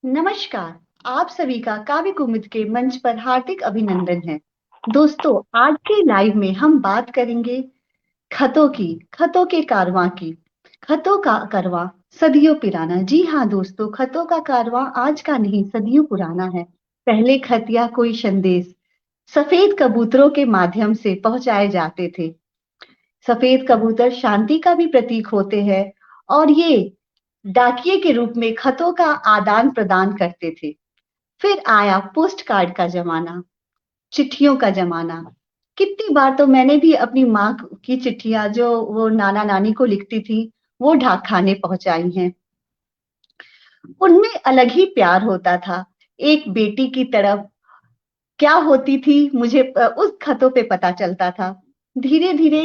नमस्कार। आप सभी का काव्य कुमुद के मंच पर हार्दिक अभिनंदन है। दोस्तों, आज के लाइव में हम बात करेंगे खतों के कारवां की। खतों का कारवां सदियों पुराना। जी हाँ दोस्तों, खतों का कारवां आज का नहीं, सदियों पुराना है। पहले खत या कोई संदेश सफेद कबूतरों के माध्यम से पहुंचाए जाते थे। सफेद कबूतर शांति का भी प्रतीक होते हैं और ये डाकिये के रूप में खतों का आदान प्रदान करते थे। फिर आया पोस्ट कार्ड का जमाना, चिट्ठियों का जमाना। कितनी बार तो मैंने भी अपनी माँ की चिट्ठियां जो वो नाना नानी को लिखती थी, वो डाक खाने पहुंचाई हैं। उनमें अलग ही प्यार होता था। एक बेटी की तरफ क्या होती थी, मुझे उस खतों पे पता चलता था। धीरे धीरे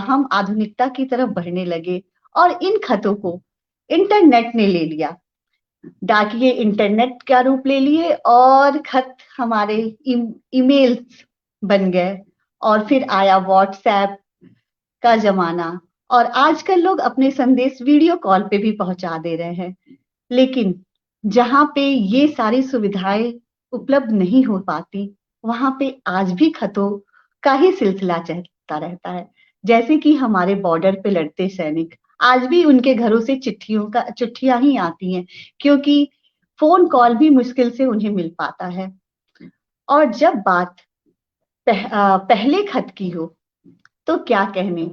हम आधुनिकता की तरफ बढ़ने लगे और इन खतों को इंटरनेट ने ले लिया। डाकिये इंटरनेट का रूप ले लिए और खत हमारे ईमेल्स बन गए। और फिर आया व्हाट्सएप का जमाना और आजकल लोग अपने संदेश वीडियो कॉल पे भी पहुंचा दे रहे हैं। लेकिन जहां पे ये सारी सुविधाएं उपलब्ध नहीं हो पाती, वहां पे आज भी खतों का ही सिलसिला चलता रहता है। जैसे कि हमारे बॉर्डर पे लड़ते सैनिक, आज भी उनके घरों से चिट्ठियां ही आती हैं, क्योंकि फोन कॉल भी मुश्किल से उन्हें मिल पाता है। और जब बात पहले खत की हो, तो क्या कहने।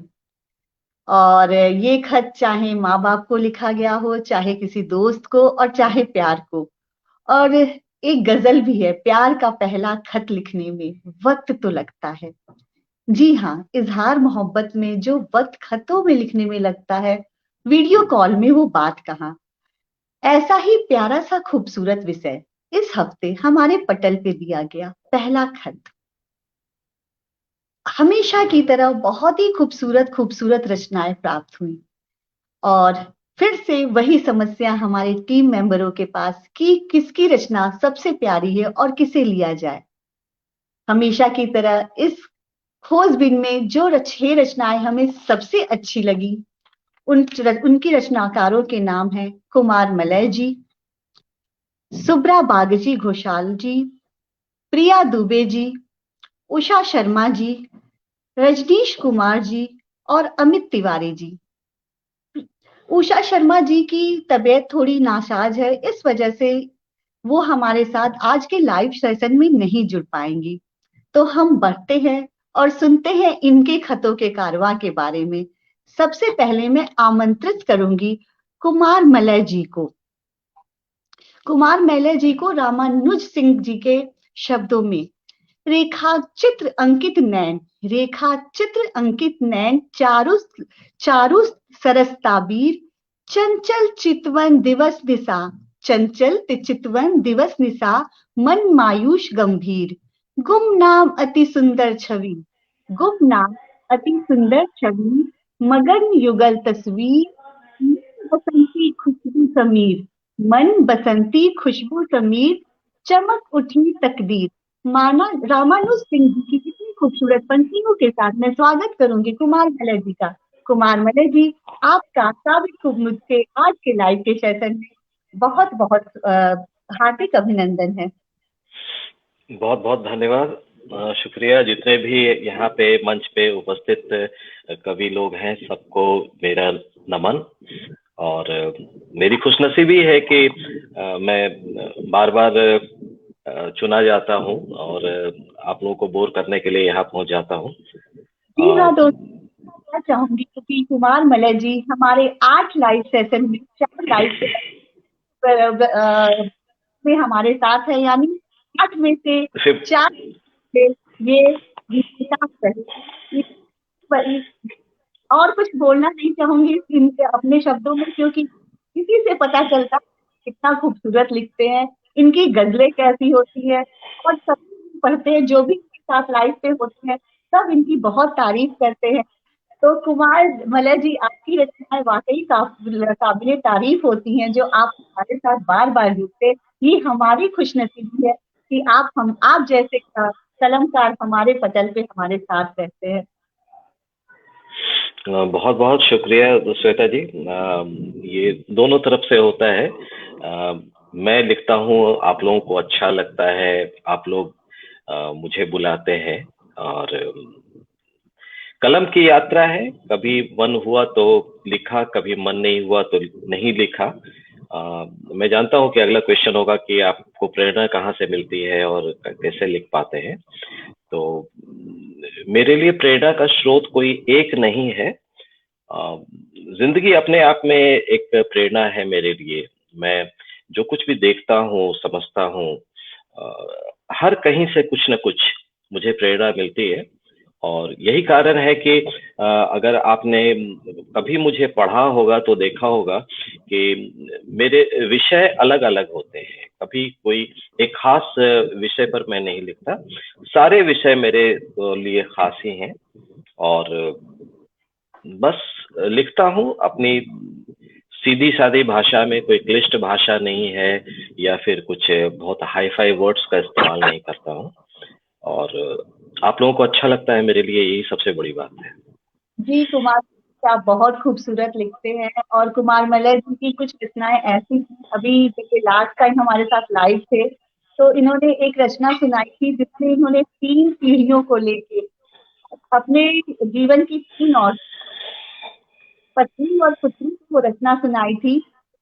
और ये खत चाहे माँ बाप को लिखा गया हो, चाहे किसी दोस्त को, और चाहे प्यार को। और एक गजल भी है, प्यार का पहला खत लिखने में वक्त तो लगता है। जी हाँ, इजहार मोहब्बत में जो वक्त खतों में लिखने में लगता है, वीडियो कॉल में वो बात कहाँ। ऐसा ही प्यारा सा खूबसूरत विषय इस हफ्ते हमारे पटल पे दिया गया, पहला खत। हमेशा की तरह बहुत ही खूबसूरत खूबसूरत रचनाएं प्राप्त हुई। और फिर से वही समस्या हमारे टीम मेंबरों के पास कि किसकी रचना सबसे प्यारी है और किसे लिया जाए। हमेशा की तरह इस खोजबीन में जो छह रचनाएं हमें सबसे अच्छी लगी, उनकी रचनाकारों के नाम हैं कुमार मलय जी, सुब्रा बागची घोषाल जी, प्रिया दुबे जी, उषा शर्मा जी, रजनीश कुमार जी और अमित तिवारी जी। उषा शर्मा जी की तबीयत थोड़ी नासाज है, इस वजह से वो हमारे साथ आज के लाइव सेशन में नहीं जुड़ पाएंगी। तो हम बढ़ते हैं और सुनते हैं इनके खतों के कारवां के बारे में। सबसे पहले मैं आमंत्रित करूंगी कुमार मलय जी को। कुमार मलय जी को रामानुज सिंह जी के शब्दों में, रेखा चित्र अंकित नैन, रेखा चित्र अंकित नैन, चारु चारु सरस ताबीर, चंचल चितवन दिवस निशा, चंचल चितवन दिवस निशा, मन मायूष गंभीर, गुमनाम अति सुंदर छवि, गुमनाम अति सुंदर छवि, मगन युगल तस्वीर, बसंती खुशबू समीर, मन बसंती खुशबू समीर, चमक उठी तकदीर। माना रामानुज सिंह जी की कितनी खूबसूरत पंक्तियों के साथ मैं स्वागत करूंगी कुमार मलय जी का। कुमार मलय जी, आपका काव्य कुमुद के आज के लाइव के सेशन में बहुत बहुत हार्दिक अभिनंदन है। बहुत बहुत धन्यवाद। शुक्रिया। जितने भी यहाँ पे मंच पे उपस्थित कवि लोग हैं, सबको मेरा नमन। और मेरी खुशनसीबी है कि मैं बार बार चुना जाता हूँ और आप लोगों को बोर करने के लिए यहाँ पहुंच जाता हूँ। जी हाँ दोस्तों, मैं चाहूंगी क्योंकि कुमार मलय जी हमारे 8 लाइव सेशन में 4 लाइव में हमारे साथ है, यानी 8 में से सिर्फ 4 से ये हिसाब रहे। और कुछ बोलना नहीं चाहूंगी इनके अपने शब्दों में, क्योंकि इसी से पता चलता है कितना खूबसूरत लिखते हैं, इनकी गजलें कैसी होती है। और सब पढ़ते हैं जो भी इनके साथ लाइव पे होते हैं, सब इनकी बहुत तारीफ करते हैं। तो कुमार मलय जी, आपकी रचनाएं वाकई काबिले तारीफ होती हैं, जो आप हमारे साथ बार बार जुड़ते। ये हमारी खुशनसीबी है कि आप जैसे कलमकार हमारे पटल पे हमारे साथ रहते हैं। बहुत बहुत शुक्रिया श्वेता जी। ये दोनों तरफ से होता है। मैं लिखता हूँ, आप लोगों को अच्छा लगता है, आप लोग मुझे बुलाते हैं। और कलम की यात्रा है, कभी मन हुआ तो लिखा, कभी मन नहीं हुआ तो नहीं लिखा। मैं जानता हूँ कि अगला क्वेश्चन होगा कि आपको प्रेरणा कहाँ से मिलती है और कैसे लिख पाते हैं। तो मेरे लिए प्रेरणा का स्रोत कोई एक नहीं है। अ, जिंदगी अपने आप में एक प्रेरणा है मेरे लिए। मैं जो कुछ भी देखता हूँ, समझता हूँ, हर कहीं से कुछ न कुछ मुझे प्रेरणा मिलती है। और यही कारण है कि अगर आपने कभी मुझे पढ़ा होगा तो देखा होगा कि मेरे विषय अलग अलग होते हैं। कभी कोई एक खास विषय पर मैं नहीं लिखता, सारे विषय मेरे लिए खास ही हैं। और बस लिखता हूँ अपनी सीधी सादी भाषा में, कोई क्लिष्ट भाषा नहीं है, या फिर कुछ बहुत हाई फाई वर्ड्स का इस्तेमाल नहीं करता हूँ। और आप लोगों को अच्छा लगता है, मेरे लिए यही सबसे बड़ी बात है। जी कुमार जी, आप बहुत खूबसूरत लिखते हैं। और कुमार मल्लर जी की कुछ रचनाएं ऐसी हैं, अभी देखिए लास्ट टाइम हमारे साथ लाइव थे तो इन्होंने एक रचना सुनाई थी जिसमें इन्होंने 3 पीढ़ियों को लेके अपने जीवन की 3 और पत्नी और पुत्री की वो रचना सुनाई थी।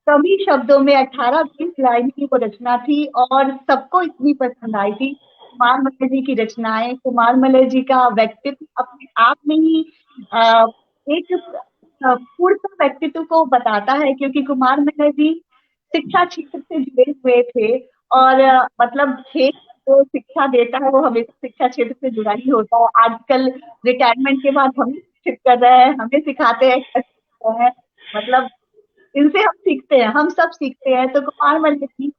कम ही शब्दों में 18-20 लाइन की वो रचना थी और सबको इतनी पसंद आई थी। कुमार मल्लर जी की रचनाएं, कुमार मल्लर जी का व्यक्तित्व अपने आप में ही एक पूर्ण व्यक्तित्व को बताता है, क्योंकि कुमार मल्लर जी शिक्षा क्षेत्र से जुड़े हुए थे। और मतलब खेल जो शिक्षा देता है वो हमेशा शिक्षा क्षेत्र से जुड़ा ही होता है। आजकल रिटायरमेंट के बाद हमें शिक्षित कर रहे हैं, हमें सिखाते हैं कैसे है, मतलब इनसे हम सीखते हैं, हम सब सीखते हैं। तो कुमार मल्लिक जी,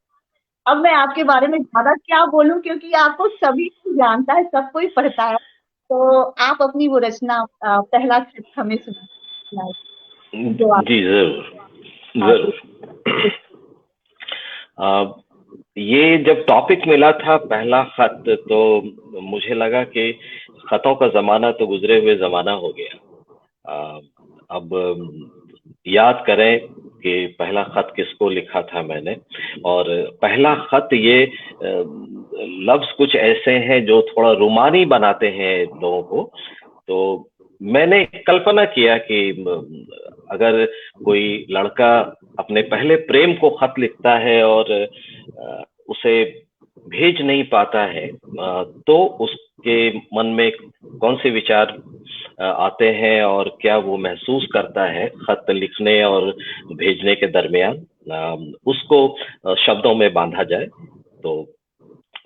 अब मैं आपके बारे में ज्यादा क्या बोलूं, क्योंकि आपको सभी कोई जानता है, सब कोई पढ़ता है। तो आप अपनी वो रचना पहला खत हमें सुनाइए, जो आप जी जरूर, आगे। जरूर। ये जब टॉपिक मिला था पहला खत, तो मुझे लगा कि खतों का जमाना तो गुजरे हुए जमाना हो गया। अब याद करें कि पहला खत किसको लिखा था मैंने। और पहला खत, ये लफ्ज कुछ ऐसे हैं जो थोड़ा रुमानी बनाते हैं लोगों को। तो मैंने कल्पना किया कि अगर कोई लड़का अपने पहले प्रेम को खत लिखता है और उसे भेज नहीं पाता है, तो उसके मन में कौन से विचार आते हैं और क्या वो महसूस करता है खत लिखने और भेजने के दरमियान, उसको शब्दों में बांधा जाए। तो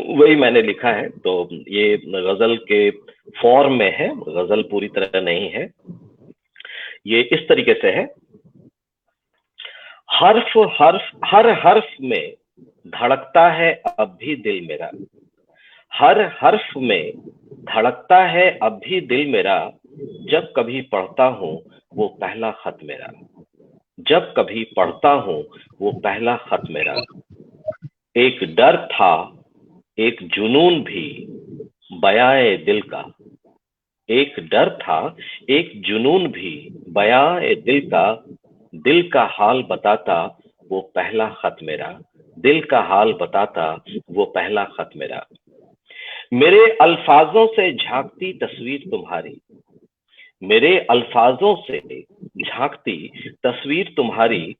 वही मैंने लिखा है। तो ये गजल के फॉर्म में है, गजल पूरी तरह नहीं है। ये इस तरीके से है। हर्फ हर्फ हर हर्फ में धड़कता है अब भी दिल मेरा। हर हर्फ में धड़कता है अब भी दिल मेरा। जब कभी पढ़ता हूँ वो पहला खत मेरा। जब कभी पढ़ता हूँ वो पहला खत मेरा। एक डर था, एक जुनून भी, बयाए दिल का। एक डर था, एक जुनून भी, बयाए दिल का। दिल का हाल बताता वो पहला खत मेरा। दिल का हाल बताता वो पहला खत मेरा। मेरे अल्फाजों से झांकती तस्वीर तुम्हारी। मेरे अल्फाजों से झांकती तस्वीर तुम्हारी।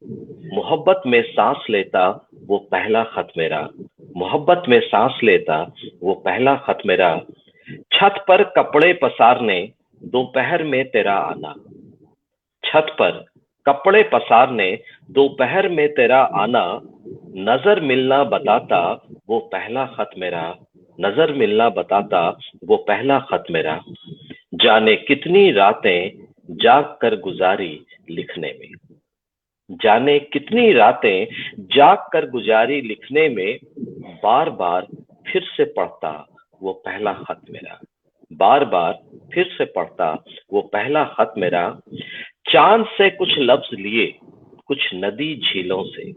मोहब्बत में सांस लेता वो पहला खत मेरा। मोहब्बत में सांस लेता वो पहला खत मेरा। छत पर कपड़े पसारने दोपहर में तेरा आना। छत पर कपड़े पसारने दोपहर में तेरा आना। नजर मिलना बताता वो पहला खत मेरा। नजर मिलना बताता वो पहला खत मेरा। जाने कितनी रातें जाग कर गुजारी लिखने में। जाने कितनी रातें जाग कर गुजारी लिखने में। बार बार फिर से पढ़ता वो पहला खत मेरा। बार बार फिर से पढ़ता वो पहला खत मेरा। चांद से कुछ लफ्ज लिए, कुछ नदी झीलों से।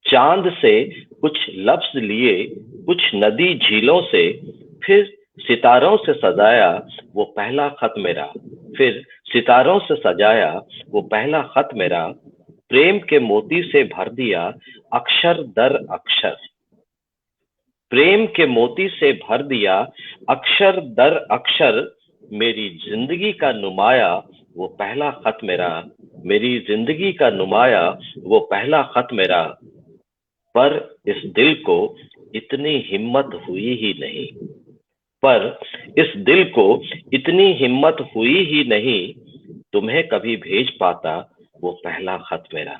चांद से कुछ लफ्ज लिए, कुछ नदी झीलों से। फिर सितारों से सजाया वो पहला खत मेरा। फिर सितारों से सजाया वो पहला खत मेरा। प्रेम के मोती से भर दिया अक्षर दर अक्षर। प्रेम के मोती से भर दिया अक्षर दर अक्षर। मेरी जिंदगी का नुमाया वो पहला खत मेरा। मेरी जिंदगी का नुमाया वो पहला खत मेरा। पर इस दिल को इतनी हिम्मत हुई ही नहीं। पर इस दिल को इतनी हिम्मत हुई ही नहीं। तुम्हें कभी भेज पाता वो पहला खत मेरा।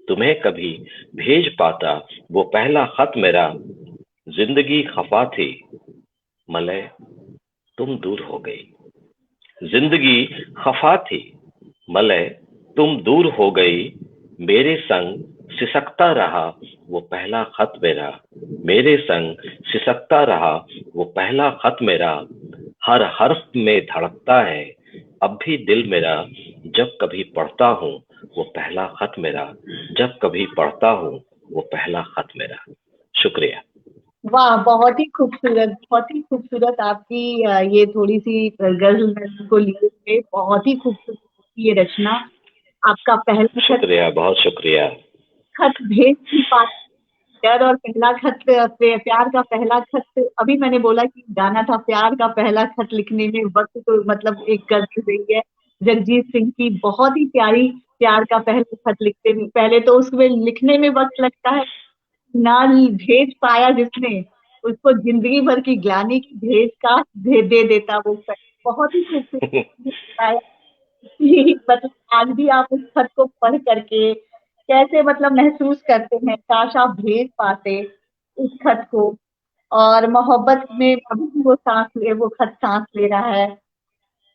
तुम्हें कभी भेज पाता वो पहला खत मेरा। जिंदगी खफा थी मलय तुम दूर हो गई। जिंदगी खफा थी मलय तुम दूर हो गई। मेरे संग सिसकता रहा वो पहला खत मेरा। मेरे संग सिसकता रहा वो पहला खत मेरा। हर हर्फ में धड़कता है अब भी दिल मेरा। जब कभी पढ़ता हूँ वो पहला खत मेरा। जब कभी पढ़ता हूँ वो पहला खत मेरा। शुक्रिया। वाह, बहुत ही खूबसूरत आपकी ये थोड़ी सी गजल नज्म को लिए हुए बहुत ही खूबसूरत ये रचना। आपका पहला खत, शुक्रिया, बहुत शुक्रिया। खत भेज नहीं पाते प्यार, और पहला खत प्यार का पहला खत, अभी मैंने बोला कि गाना था प्यार का पहला खत लिखने में वक्त, तो मतलब एक गजल रही है जगजीत सिंह की, बहुत ही प्यारी। प्यार का पहला खत लिखते में पहले तो उसमें लिखने में वक्त लगता है, ना भेज पाया जिसने उसको जिंदगी भर की ग्लानि की भेज का दे देता वो खत। बहुत ही खूबसूरत बताया कि मतलब आज भी आप उस खत को पढ़ करके कैसे मतलब महसूस करते हैं, काश आप भेज पाते उस खत को। और मोहब्बत में अभी भी वो वो खत सांस ले रहा है।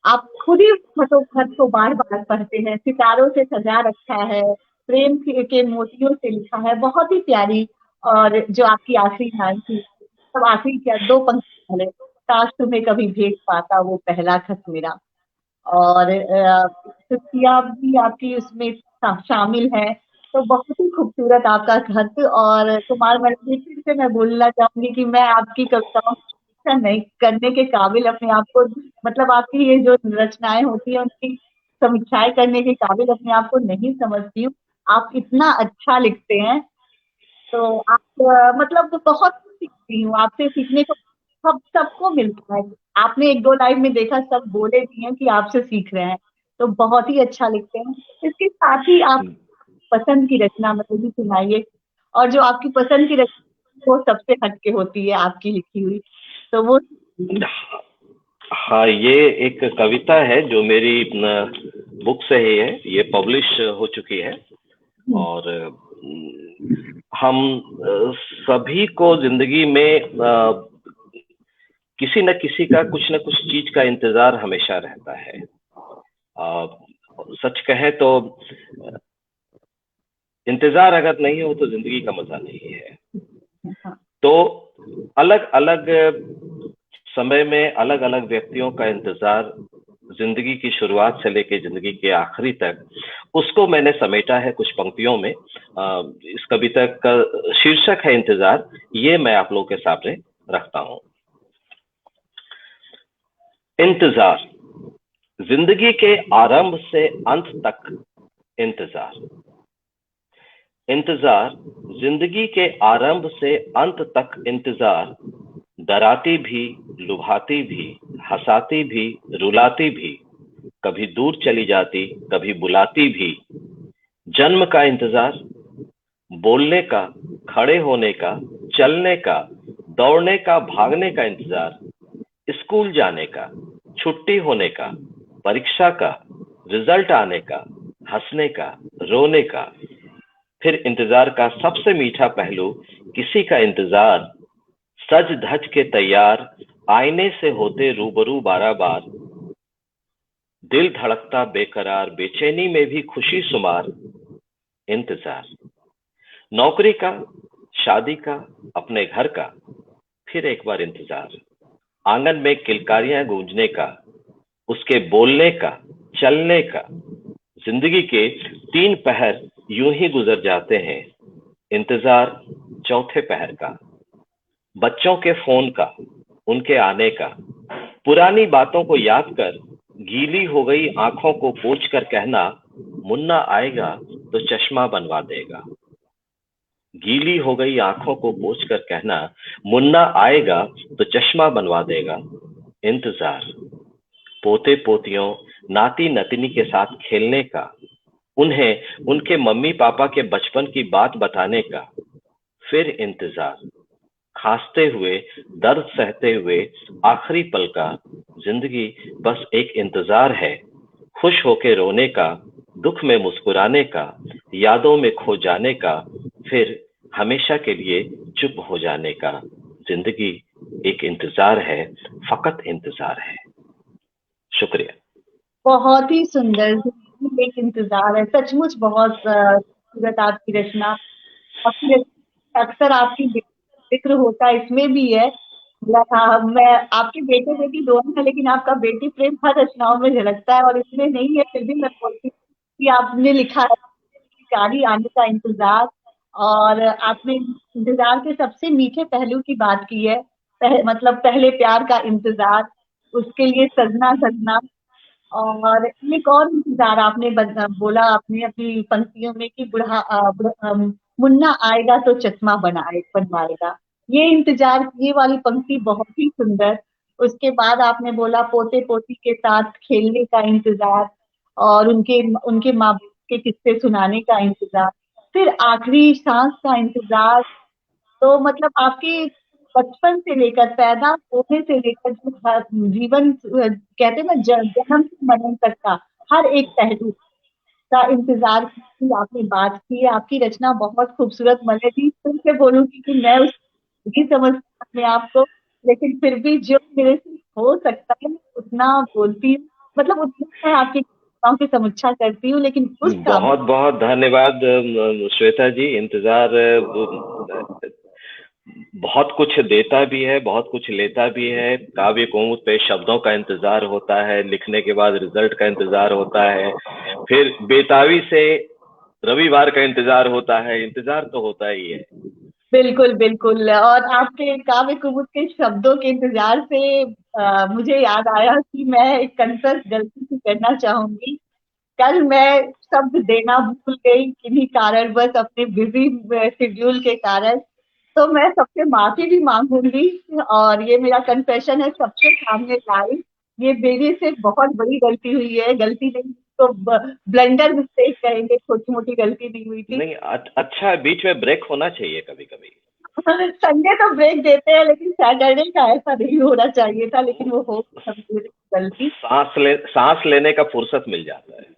आप खुद ही खत को बार बार पढ़ते हैं, सितारों से सजा रखा है, प्रेम के मोतियों से लिखा है, बहुत ही प्यारी। और जो आपकी आखिरी लाइन थी, सब आखिरी क्या, दो पंक्ति पहले, काश तुम्हें कभी भेज पाता वो पहला खत मेरा। और खुशियाँ भी आपकी उसमें शामिल है। तो बहुत ही खूबसूरत आपका खत। और कुमार मंजिल, फिर से मैं बोलना चाहूंगी कि मैं आपकी कविताओं की समीक्षा नहीं करने के काबिल अपने आप को, मतलब आपकी ये जो रचनाएं होती है उनकी समीक्षाएं करने के काबिल अपने आप को नहीं समझती हूँ। आप इतना अच्छा लिखते हैं। तो आप मतलब बहुत कुछ सीखती हूँ आपसे, सीखने को सब सबको मिलता है। आपने एक दो लाइव में देखा, सब बोले भी हैं कि आपसे सीख रहे हैं। तो बहुत ही अच्छा लिखते हैं। इसके साथ ही आप पसंद की रचना मतलब भी सुनाइए। और जो आपकी पसंद की रचना वो सबसे हटके होती है आपकी लिखी हुई, तो वो हाँ, ये एक कविता है जो मेरी बुक से ही है, ये पब्लिश हो चुकी है। और हम सभी को जिंदगी में किसी न किसी का कुछ न कुछ चीज का इंतजार हमेशा रहता है। सच कहे तो इंतजार अगर नहीं हो तो जिंदगी का मजा नहीं है। तो अलग अलग समय में अलग अलग व्यक्तियों का इंतजार, जिंदगी की शुरुआत से लेकर जिंदगी के आखिरी तक, उसको मैंने समेटा है कुछ पंक्तियों में। इस कविता का शीर्षक है इंतजार। ये मैं आप लोगों के सामने रखता हूं। इंतजार, जिंदगी के आरंभ से अंत तक इंतजार। इंतजार, जिंदगी के आरंभ से अंत तक इंतजार। डराती भी, लुभाती भी, हंसाती भी, रुलाती भी, कभी दूर चली जाती, कभी बुलाती भी। जन्म का इंतजार, बोलने का, खड़े होने का, चलने का, दौड़ने का, भागने का इंतजार। स्कूल जाने का, छुट्टी होने का, परीक्षा का, रिजल्ट आने का, हंसने का, रोने का। फिर इंतजार का सबसे मीठा पहलू, किसी का इंतजार। सज धज के तैयार, आईने से होते रूबरू बारह बार। दिल धड़कता बेकरार, बेचैनी में भी खुशी शुमार। इंतजार, नौकरी का, शादी का, अपने घर का। फिर एक बार इंतजार, आंगन में किलकारियां गूंजने का, उसके बोलने का, चलने का। जिंदगी के 3 पहर यूं ही गुजर जाते हैं। इंतजार चौथे पहर का, बच्चों के फोन का, उनके आने का। पुरानी बातों को याद कर गीली हो गई आंखों को पोंछ कर कहना, मुन्ना आएगा तो चश्मा बनवा देगा। गीली हो गई आंखों को पोंछ कर कहना, मुन्ना आएगा तो चश्मा बनवा देगा। इंतजार, पोते पोतियों, नाती नतनी के साथ खेलने का, उन्हें उनके मम्मी पापा के बचपन की बात बताने का। फिर इंतजार, खांसते हुए, दर्द सहते हुए, आखिरी पल का। जिंदगी बस एक इंतजार है, खुश होके रोने का, दुख में मुस्कुराने का, यादों में खो जाने का, फिर हमेशा के लिए चुप हो जाने का। जिंदगी एक इंतजार है, फकत इंतजार है। शुक्रिया। बहुत ही सुंदर, जिंदगी एक इंतजार है। सचमुच बहुत खूबसूरत आपकी रचना। आपकी रचना अक्सर आपकी जिक्र होता है, इसमें भी है। मैं आपके बेटे बेटी दोनों है, लेकिन आपका बेटी प्रेम हर रचनाओं में झलकता है और इसमें नहीं है, फिर भी मैं बोलती हूँ कि आपने लिखा है गाड़ी आने का इंतजार। और आपने इंतजार के सबसे मीठे पहलू की बात की है। मतलब पहले प्यार का इंतजार, उसके लिए सजना सजना। और एक और इंतजार आपने बोला आपने अपनी पंक्तियों में कि मुन्ना आएगा तो चश्मा बनवाएगा। ये इंतजार, ये वाली पंक्ति बहुत ही सुंदर। उसके बाद आपने बोला पोते पोती के साथ खेलने का इंतजार, और उनके उनके माँ बाप के किस्से सुनाने का इंतजार, फिर आखिरी सांस का इंतजार। तो मतलब आपके बचपन से लेकर, पैदा होने से लेकर जो जीवन कहते हैं ना, जन्म से मरण तक का हर एक पहलू का इंतजार की आपने बात की है। आपकी रचना बहुत खूबसूरत। मैं भी फिर से बोलूंगी कि मैं उस नहीं समझती अपने आप को, लेकिन फिर भी जो मेरे से हो सकता है मैं उतना बोलती हूँ। मतलब उतना मैं आपकी कविताओं की समीक्षा करती हूँ, लेकिन उस काबिल। बहुत बहुत धन्यवाद श्वेता जी। इंतजार बहुत कुछ देता भी है, बहुत कुछ लेता भी है। काव्य कुमुद पे शब्दों का इंतजार होता है, लिखने के बाद रिजल्ट का इंतजार होता है, फिर बेताबी से रविवार का इंतजार होता है। इंतजार तो होता ही है। बिल्कुल बिल्कुल। और आपके काव्य कुमुद के शब्दों के इंतजार से मुझे याद आया कि मैं एक कंसर्ट गलती से करना चाहूंगी। कल मैं शब्द देना भूल गई किन्हीं कारण, बस अपने बिजी शेड्यूल के कारण। तो मैं सबसे माफी भी मांगूंगी, और ये मेरा कन्फेशन है सबके सामने लाइव। ये मेरे से बहुत बड़ी गलती हुई है, गलती नहीं तो ब्लंडर मिस्टेक कहेंगे, छोटी मोटी गलती नहीं हुई थी। नहीं, अच्छा है, बीच में ब्रेक होना चाहिए कभी कभी। संडे तो ब्रेक देते हैं, लेकिन सैटरडे का ऐसा नहीं होना चाहिए था, लेकिन वो हो गया मेरी गलती। सांस लेने का फुर्सत मिल जाता है।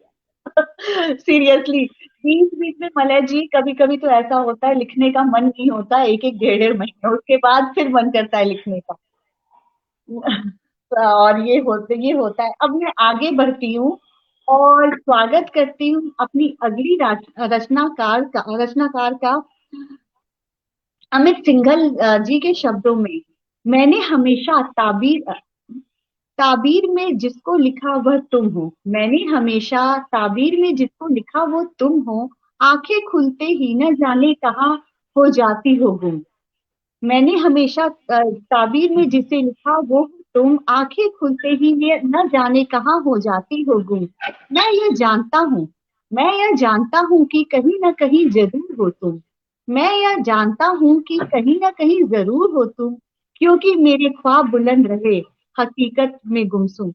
सीरियसली, बीच बीच में मलय जी कभी कभी तो ऐसा होता है लिखने का मन नहीं होता, एक एक डेढ़ डेढ़ महीने उसके बाद फिर मन करता है लिखने का। और ये होता है। अब मैं आगे बढ़ती हूँ और स्वागत करती हूँ अपनी अगली रचनाकार का अमित सिंघल जी के शब्दों में। मैंने हमेशा ताबीर में जिसको लिखा वह तुम हो। मैंने हमेशा ताबीर में जिसको लिखा वो तुम हो। आंखें खुलते ही न जाने कहाँ हो जाती हो गुम। मैंने हमेशा ताबीर में जिसे लिखा वो तुम, आंखें खुलते ही ये न जाने कहाँ हो जाती हो गुम। मैं ये जानता हूँ, मैं यह जानता हूँ कि कहीं ना कहीं जरूर हो तुम। मैं यह जानता हूँ कि कहीं ना कहीं जरूर हो तुम, क्योंकि मेरे ख्वाब बुलंद रहे हकीकत में गुमसुम।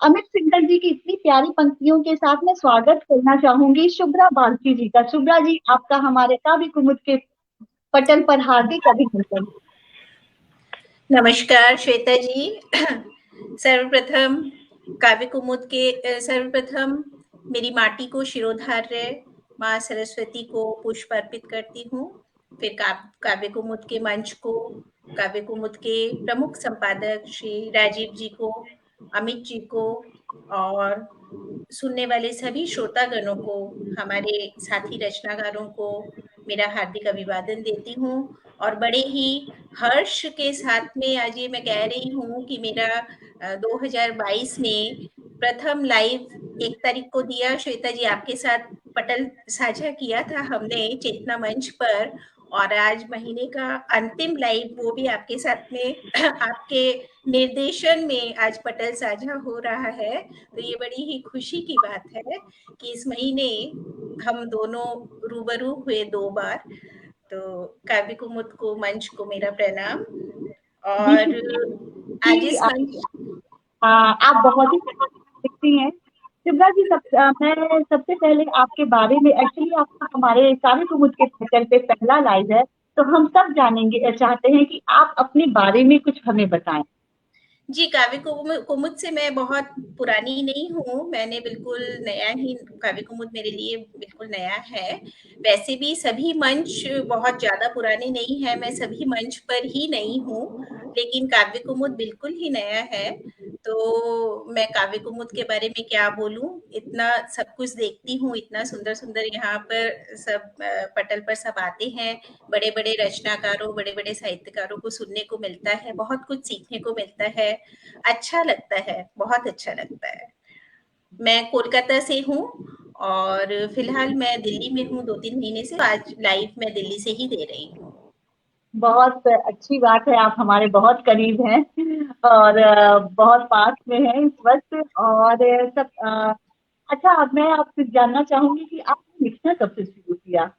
अमित सिंघल जी की इतनी प्यारी पंक्तियों के साथ मैं स्वागत करना चाहूंगी शुभ्रा बागची जी का। शुभ्रा जी, आपका हमारे काव्य कुमुद के पटल पर हार्दिक अभिनंदन। नमस्कार श्वेता जी। सर्वप्रथम काव्य कुमुद के सर्वप्रथम मेरी माटी को शिरोधार्य माँ सरस्वती को पुष्प अर्पित करती हूँ। फिर काव्य कुमुद के मंच को, काव्य कुमुद के प्रमुख संपादक श्री राजीव जी को, अमित जी को और सुनने वाले सभी श्रोतागणों को, हमारे साथी रचनाकारों को मेरा हार्दिक अभिवादन देती हूँ। और बड़े ही हर्ष के साथ में आज ये मैं कह रही हूँ कि मेरा 2022 में प्रथम लाइव 1 तारीख को दिया। श्वेता जी, आपके साथ पटल साझा किया था हमने चेतना मंच पर, और आज महीने का अंतिम लाइव वो भी आपके साथ में आपके निर्देशन में आज पटल साझा हो रहा है। तो ये बड़ी ही खुशी की बात है कि इस महीने हम दोनों रूबरू हुए 2 बार। तो काव्य कुमुद को, मंच को मेरा प्रणाम। और आज जी इस मंच आप बहुत ही दिखती हैं शिवराज जी। मैं सबसे पहले आपके बारे में, एक्चुअली आपका हमारे काव्य कुमुद के चैनल पे पहला लाइव है, तो हम सब जानेंगे चाहते हैं कि आप अपने बारे में कुछ हमें बताएं। जी, काव्य कुमुद से मैं बहुत पुरानी नहीं हूँ, मैंने बिल्कुल नया ही, काव्य कुमुद मेरे लिए बिल्कुल नया है। वैसे भी सभी मंच बहुत ज़्यादा पुराने नहीं हैं, मैं सभी मंच पर ही नई हूँ, लेकिन काव्य कुमुद बिल्कुल ही नया है। तो मैं काव्य कुमुद के बारे में क्या बोलूँ, इतना सब कुछ देखती हूँ, इतना सुंदर-सुंदर यहाँ पर सब पटल पर सब आते हैं, बड़े-बड़े रचनाकारों, बड़े-बड़े साहित्यकारों को सुनने को मिलता है, बहुत कुछ सीखने को मिलता है, अच्छा लगता है, बहुत अच्छा लगता है। मैं कोलकाता से हूँ और फिलहाल मैं दिल्ली में हूँ 2-3 महीने से। आज लाइव मैं दिल्ली से ही दे रही हूँ। बहुत अच्छी बात है, आप हमारे बहुत करीब हैं और बहुत पास में हैं इस वक्त। और सब अच्छा, अब मैं आपसे जानना चाहूंगी कि आपने लिखना कब से शुरू किया,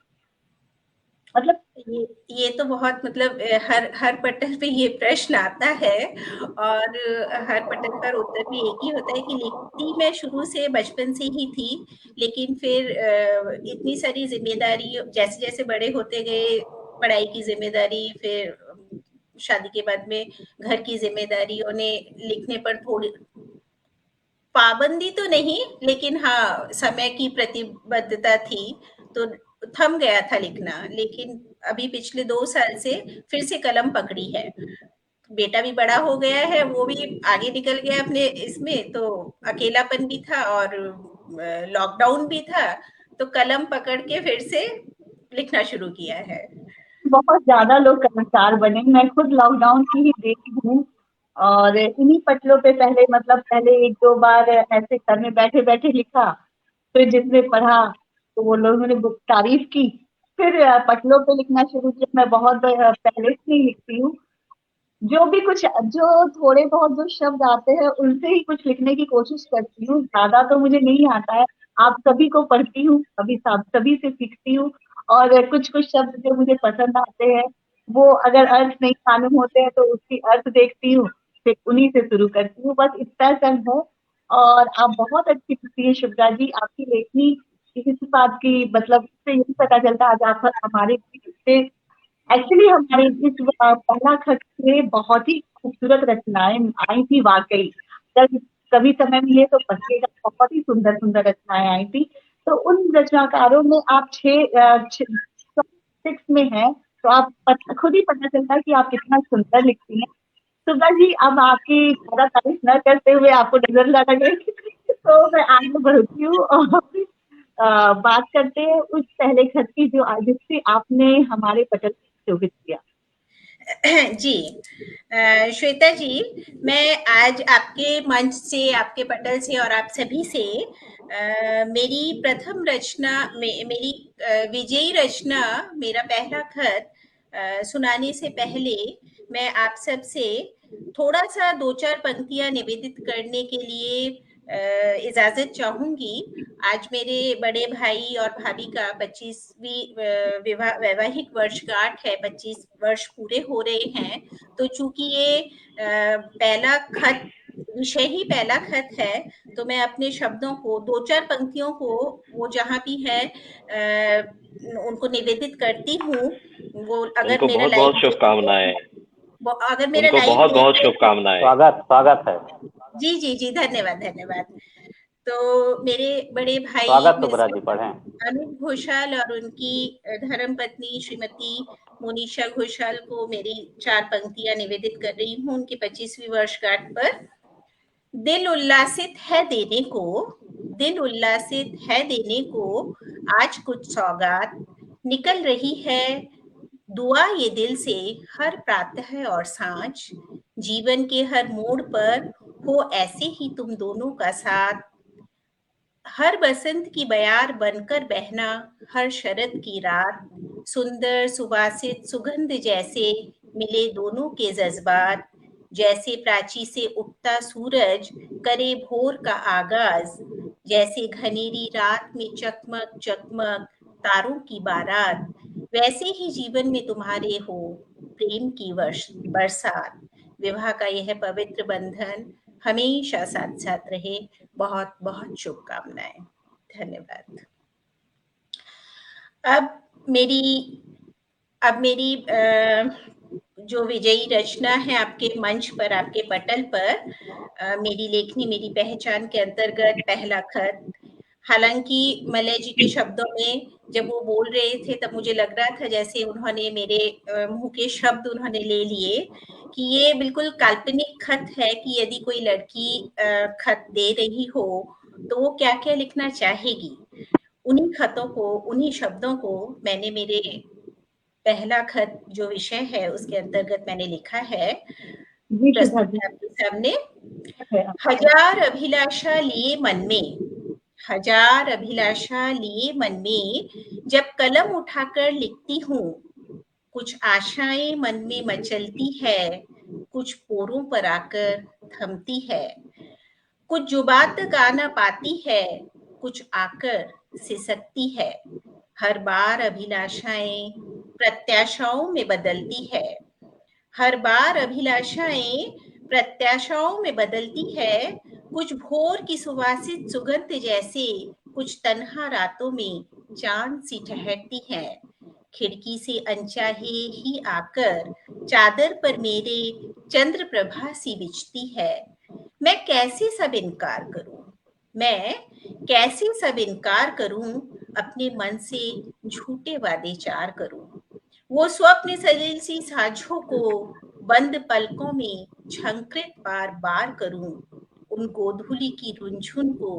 मतलब। ये ये तो बहुत मतलब हर हर पटल पे ये प्रश्न आता है और हर पटल पर उत्तर भी एक ही होता है कि लिखती मैं शुरू से बचपन से ही थी, लेकिन फिर इतनी सारी जिम्मेदारी जैसे जैसे बड़े होते गए, पढ़ाई की जिम्मेदारी, फिर शादी के बाद में घर की जिम्मेदारियों ने लिखने पर थोड़ी पाबंदी तो नहीं, लेकिन हाँ समय की प्रतिबद्धता थी, तो थम गया था लिखना। लेकिन अभी पिछले 2 साल से फिर से कलम पकड़ी है। बेटा भी बड़ा हो गया है, वो भी आगे निकल गया अपने इसमें, तो अकेलापन भी था और लॉकडाउन भी था, तो कलम पकड़ के फिर से लिखना शुरू किया है। बहुत ज्यादा लोग कलाकार बने, मैं खुद लॉकडाउन की ही देख हूँ। और इन्हीं पटलों पे पहले, मतलब पहले एक दो बार ऐसे घर में बैठे बैठे लिखा, फिर जिसने पढ़ा तो वो लोगों ने तारीफ की, फिर पटलों पे लिखना शुरू किया। मैं बहुत पहले से ही लिखती हूँ, जो भी कुछ, जो थोड़े बहुत जो शब्द आते हैं उनसे ही कुछ लिखने की कोशिश करती हूँ, ज्यादा तो मुझे नहीं आता है। आप सभी को पढ़ती हूँ, अभी सभी से सीखती हूँ, और कुछ कुछ शब्द जो मुझे पसंद आते हैं, वो अगर अर्थ नहीं मालूम होते हैं तो उसकी अर्थ देखती हूँ, फिर उन्हीं से शुरू करती हूँ, बस इतना सब है। और आप बहुत अच्छी लिखती है शिवराज जी, आपकी लेखनी किसी बात की, मतलब इससे यही पता चलता है आज आप हमारे बीच से। एक्चुअली हमारे इस पहला खत में बहुत ही खूबसूरत रचनाएं आई थी वाकई। अगर कभी समय मिले तो पढ़िएगा, बहुत ही सुंदर सुंदर रचनाएं आई थी। तो उन रचनाकारों में आप 6 में हैं, तो आप खुद ही पता चलता है कि आप कितना सुंदर लिखती हैं। सुबह जी, अब आपकी ज्यादा तारीफ न करते हुए आपको नजर न लगे तो मैं आगे बढ़ती हूँ और बात करते हैं उस पहले खत की जो जिससे आपने हमारे पटल को शोभित किया। जी, श्वेता जी, मैं आज आपके मंच से, आपके पटल से और आप सभी से मेरी प्रथम रचना, मेरी विजयी रचना, मेरा पहला खत सुनाने से पहले मैं आप सब से थोड़ा सा 2-4 पंक्तियां निवेदित करने के लिए इजाजत चाहूंगी। आज मेरे बड़े भाई और भाभी का 25वीं वैवाहिक वर्षगांठ है, 25 वर्ष पूरे हो रहे हैं। तो चूंकि ये पहला खत, विषय ही पहला खत है, तो मैं अपने शब्दों को, 2-4 पंक्तियों को, वो जहाँ भी है उनको निवेदित करती हूँ। वो अगर उनको मेरा बहुत बहुत लाइव शुभकामनाएं। अगर मेरा उनको लाइव बहुत बहुत देख रहे हैं, शुभकामनाएं। स्वागत स्वागत है। जी जी जी, धन्यवाद धन्यवाद। तो मेरे बड़े भाई स्वागत सुब्रा जी, मिस्टर पढ़ें। अनूप घोषाल और उनकी धर्मपत्नी श्रीमती मोनिशा घोषाल को मेरी 4 पंक्तियां निवेदित कर रही हूँ उनकी 25वीं वर्षगांठ पर। दिल उल्लासित है देने को, दिल उल्लासित है देने को, आज कुछ सौगात निकल रही है, दुआ ये दिल से हर प्रातः और सांझ, जीवन के हर मोड़ पर हो ऐसे ही तुम दोनों का साथ, हर बसंत की बयार बनकर बहना, हर शरद की रात सुंदर सुवासित सुगंध जैसे मिले दोनों के जज्बात, जैसे प्राची से उगता सूरज करे भोर का आगाज, जैसे घनेरी रात में चकमक चकमक तारों की बारात, वैसे ही जीवन में तुम्हारे हो प्रेम की बरसात। विवाह का यह पवित्र बंधन हमेशा साथ साथ रहे। बहुत बहुत शुभकामनाएं। धन्यवाद। अब मेरी जो विजयी रचना है आपके मंच पर, आपके पटल पर, मेरी लेखनी मेरी पहचान के अंतर्गत पहला खत। हालांकि मलय जी के शब्दों में जब वो बोल रहे थे तब मुझे लग रहा था जैसे उन्होंने मेरे मुंह के शब्द उन्होंने ले लिए कि ये बिल्कुल काल्पनिक खत है कि यदि कोई लड़की खत दे रही हो तो वो क्या क्या लिखना चाहेगी। उन्हीं खतों को, उन्हीं शब्दों को मैंने मेरे पहला खत जो विषय है उसके अंतर्गत मैंने लिखा है, प्रस्तुत है आपके सामने। हजार अभिलाषा लिए मन में, हजार अभिलाषा लिए मन में, जब कलम उठाकर लिखती हूँ, कुछ आशाएं मन में मचलती है, कुछ पोरों पर आकर थमती है, कुछ जुबां तक आ ना पाती है, कुछ आकर सिसकती है। हर बार अभिलाषाएं प्रत्याशाओं में बदलती है, हर बार अभिलाषाएं प्रत्याशाओं में बदलती है, कुछ भोर की सुवासित सुगंध जैसे, कुछ तन्हा रातों में चांद सी ठहरती है, खिड़की से अनचाहे ही आकर चादर पर मेरे चंद्र प्रभा सी बिछती है। मैं कैसे सब इनकार करूं, मैं कैसे सब इनकार करूं, अपने मन से झूठे वादे चार करूं, वो स्वप्न सलिल सी साझों को बंद पलकों में झंकृत बार बार करूं, उन गोधूली की रुंझुन को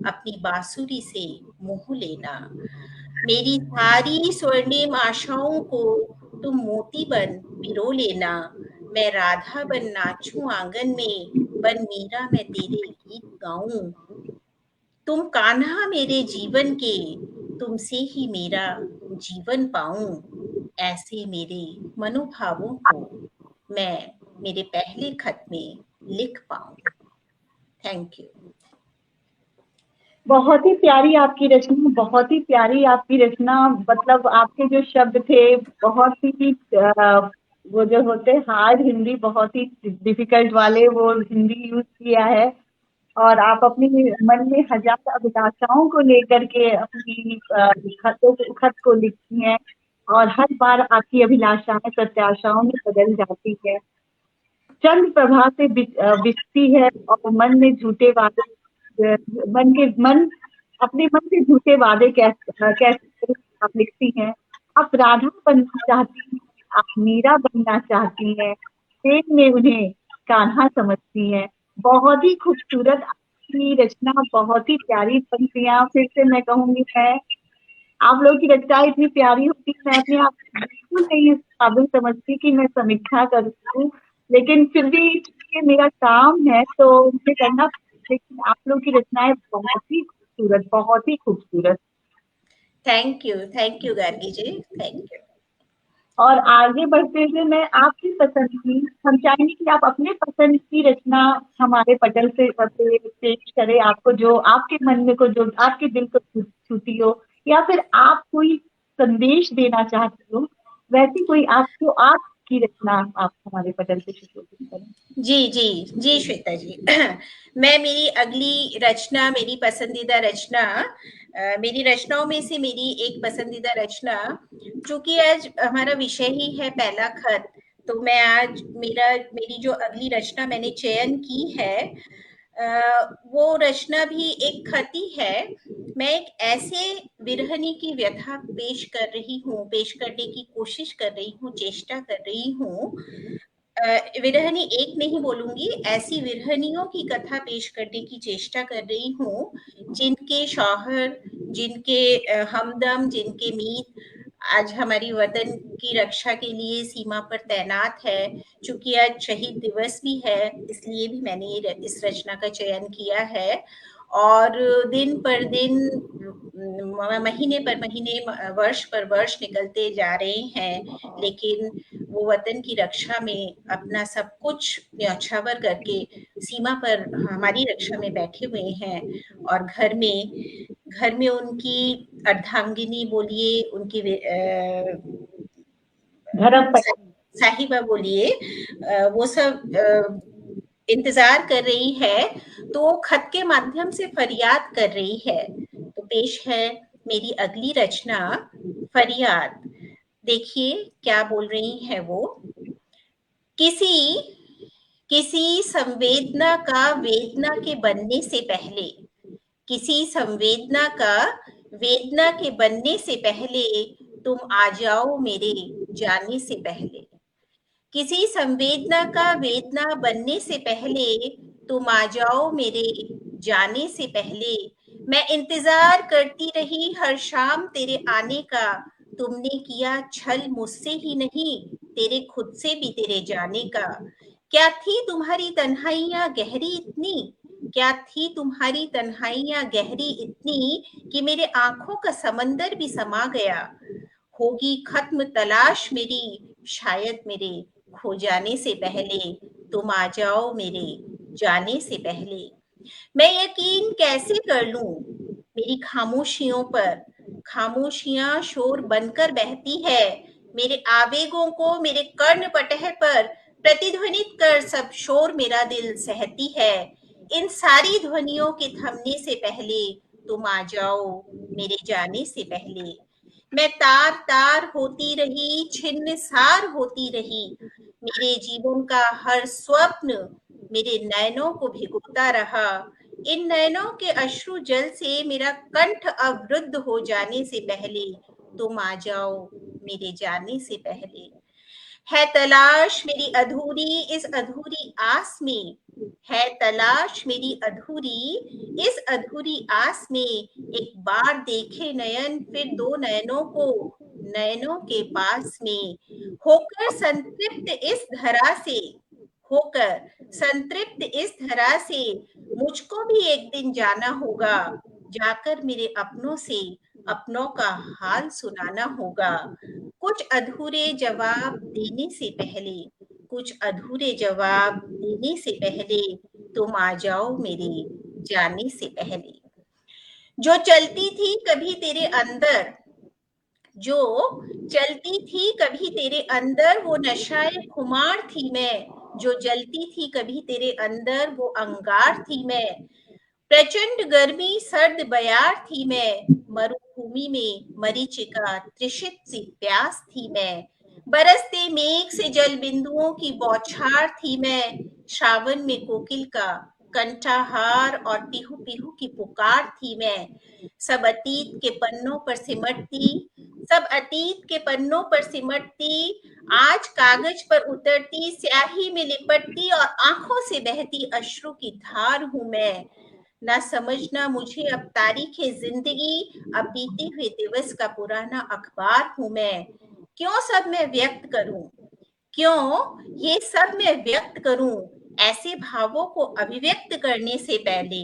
अपनी बांसुरी से मोह लेना, मेरी सारी स्वर्णिम आशाओं को तुम मोती बन पिरो लेना, मैं राधा बन नाचूं आंगन में, बन मीरा मैं तेरे गीत गाऊं, तुम कान्हा मेरे जीवन के, तुमसे ही मेरा जीवन पाऊं, ऐसे मेरे मनोभावों को मैं मेरे पहले खत में लिख पाऊं। Thank you. बहुत ही प्यारी आपकी रचना, बहुत ही प्यारी आपकी रचना। मतलब आपके जो शब्द थे बहुत ही वो जो होते हार्ड हिंदी, बहुत ही डिफिकल्ट वाले वो हिंदी यूज किया है। और आप अपनी मन में हजार अभिलाषाओं को लेकर के अपनी खत को लिखती हैं, और हर बार आपकी अभिलाषाएं प्रत्याशाओं में बदल जाती है, चंद्र प्रभा से बिछती है, और मन में झूठे वादे, मन अपने मन से झूठे वादे कैसे आप लिखती हैं। आप राधा बनना चाहती हैं, आप मीरा बनना चाहती हैं, प्रेम में उन्हें कान्हा समझती हैं। बहुत ही खूबसूरत आपकी रचना, बहुत ही प्यारी पंक्तियां। फिर से मैं कहूंगी, मैं आप लोगों की रचना इतनी प्यारी होती है, मैं अपने आप को बिल्कुल नहीं इस काबिल समझती कि मैं समीक्षा करूँ, लेकिन फिर भी ये मेरा काम है तो मुझे करना। लेकिन आप लोगों की रचनाएं बहुत ही खूबसूरत, बहुत ही खूबसूरत। Thank you Gargi ji, thank you. और आगे बढ़ते हुए मैं आपकी पसंद की, हम चाहेंगे कि आप अपने पसंद की रचना हमारे पटल से पेश करें, आपको जो आपके मन में को, जो आपके दिल को छूती हो, या फिर आप कोई संदेश देना चाहते हो, वैसी कोई आपको आपकी रचना आप हमारे पटल से शुरू करें। जी जी जी श्वेता जी। मैं मेरी अगली रचना, मेरी पसंदीदा रचना, मेरी रचनाओं में से मेरी एक पसंदीदा रचना, चूंकि आज हमारा विषय ही है पहला खत, तो मैं आज मेरी जो अगली रचना मैंने चयन की है, वो रचना भी एक खत ही है। मैं एक ऐसे विरहनी की व्यथा पेश करने की कोशिश कर रही हूँ, चेष्टा कर रही हूँ। विरहनी एक नहीं बोलूंगी, ऐसी विरहनियों की कथा पेश करने की चेष्टा कर रही हूँ, जिनके शौहर, जिनके हमदम, जिनके मीत आज हमारी वतन की रक्षा के लिए सीमा पर तैनात है। चूंकि आज शहीद दिवस भी है, इसलिए भी मैंने इस रचना का चयन किया है। और दिन पर दिन, महीने पर महीने, वर्ष पर वर्ष निकलते जा रहे हैं, लेकिन वो वतन की रक्षा में अपना सब कुछ न्यौछावर करके सीमा पर हमारी रक्षा में बैठे हुए हैं। और घर में उनकी अर्धांगिनी बोलिए, उनकी धर्म पत्नी साहिबा बोलिए, वो सब इंतजार कर रही है, तो खत के माध्यम से फरियाद कर रही है। तो पेश है मेरी अगली रचना, फरियाद। देखिए क्या बोल रही है वो। किसी किसी संवेदना का वेदना के बनने से पहले, किसी संवेदना का वेदना के बनने से पहले तुम आ जाओ मेरे जाने से पहले। किसी संवेदना का वेदना बनने से पहले तुम आ जाओ मेरे जाने से पहले। मैं इंतजार करती रही हर शाम तेरे आने का। तुमने किया छल मुझसे ही नहीं, तेरे खुद से भी तेरे जाने का। क्या थी तुम्हारी तन्हाइयां गहरी इतनी, क्या थी तुम्हारी तन्हाइयां गहरी इतनी कि मेरे आंखों का समंदर भी समा गया। होगी खत्म तलाश मेरी, शायद मेरे खो जाने से पहले तुम आ जाओ मेरे जाने से पहले। मैं यकीन कैसे कर लूं मेरी खामोशियों पर, खामोशियां शोर बनकर बहती है। मेरे आवेगों को मेरे कर्ण पटह पर प्रतिध्वनित कर सब शोर मेरा दिल सहती है। इन सारी ध्वनियों के थमने से पहले तुम आ जाओ मेरे जाने से पहले। मैं तार तार होती रही, छिन्न सार होती रही। मेरे जीवन का हर स्वप्न मेरे नैनों को भिगोता रहा। इन नैनों के अश्रु जल से मेरा कंठ अवरुद्ध हो जाने से पहले तुम आ जाओ मेरे जाने से पहले। है तलाश मेरी अधूरी इस अधूरी आस में, है तलाश मेरी अधूरी इस अधूरी आस में। एक बार देखे नयन फिर दो नयनों को नयनों के पास में। होकर संतृप्त इस धरा से, होकर संतृप्त इस धरा से मुझको भी एक दिन जाना होगा। जाकर मेरे अपनों से अपनों का हाल सुनाना होगा। कुछ अधूरे जवाब देने से पहले, कुछ अधूरे जवाब देने से पहले तुम आ जाओ मेरे जाने से पहले। जो चलती थी कभी तेरे अंदर, जो चलती थी कभी तेरे अंदर, वो नशाए खुमार थी मैं। जो जलती थी कभी तेरे अंदर, वो अंगार थी मैं। प्रचंड गर्मी सर्द बयार थी मैं। मरुभूमि में मरीचिका तृषित सी प्यास थी मैं। बरसते मेघ से जल बिंदुओं की बौछार थी मैं। श्रावण में कोकिल का कंठाहार और पिहू पिहू की पुकार थी मैं। सब अतीत के पन्नों पर सिमटती, सब अतीत के पन्नों पर सिमटती, आज कागज पर उतरती स्याही में लिपटती और आंखों से बहती अश्रु की धार हूं मैं। ना समझना मुझे अब तारीखे जिंदगी, अब बीते हुए दिवस का पुराना अखबार हूं मैं। क्यों सब मैं व्यक्त करूं, क्यों ये सब मैं व्यक्त करूं। ऐसे भावों को अभिव्यक्त करने से पहले,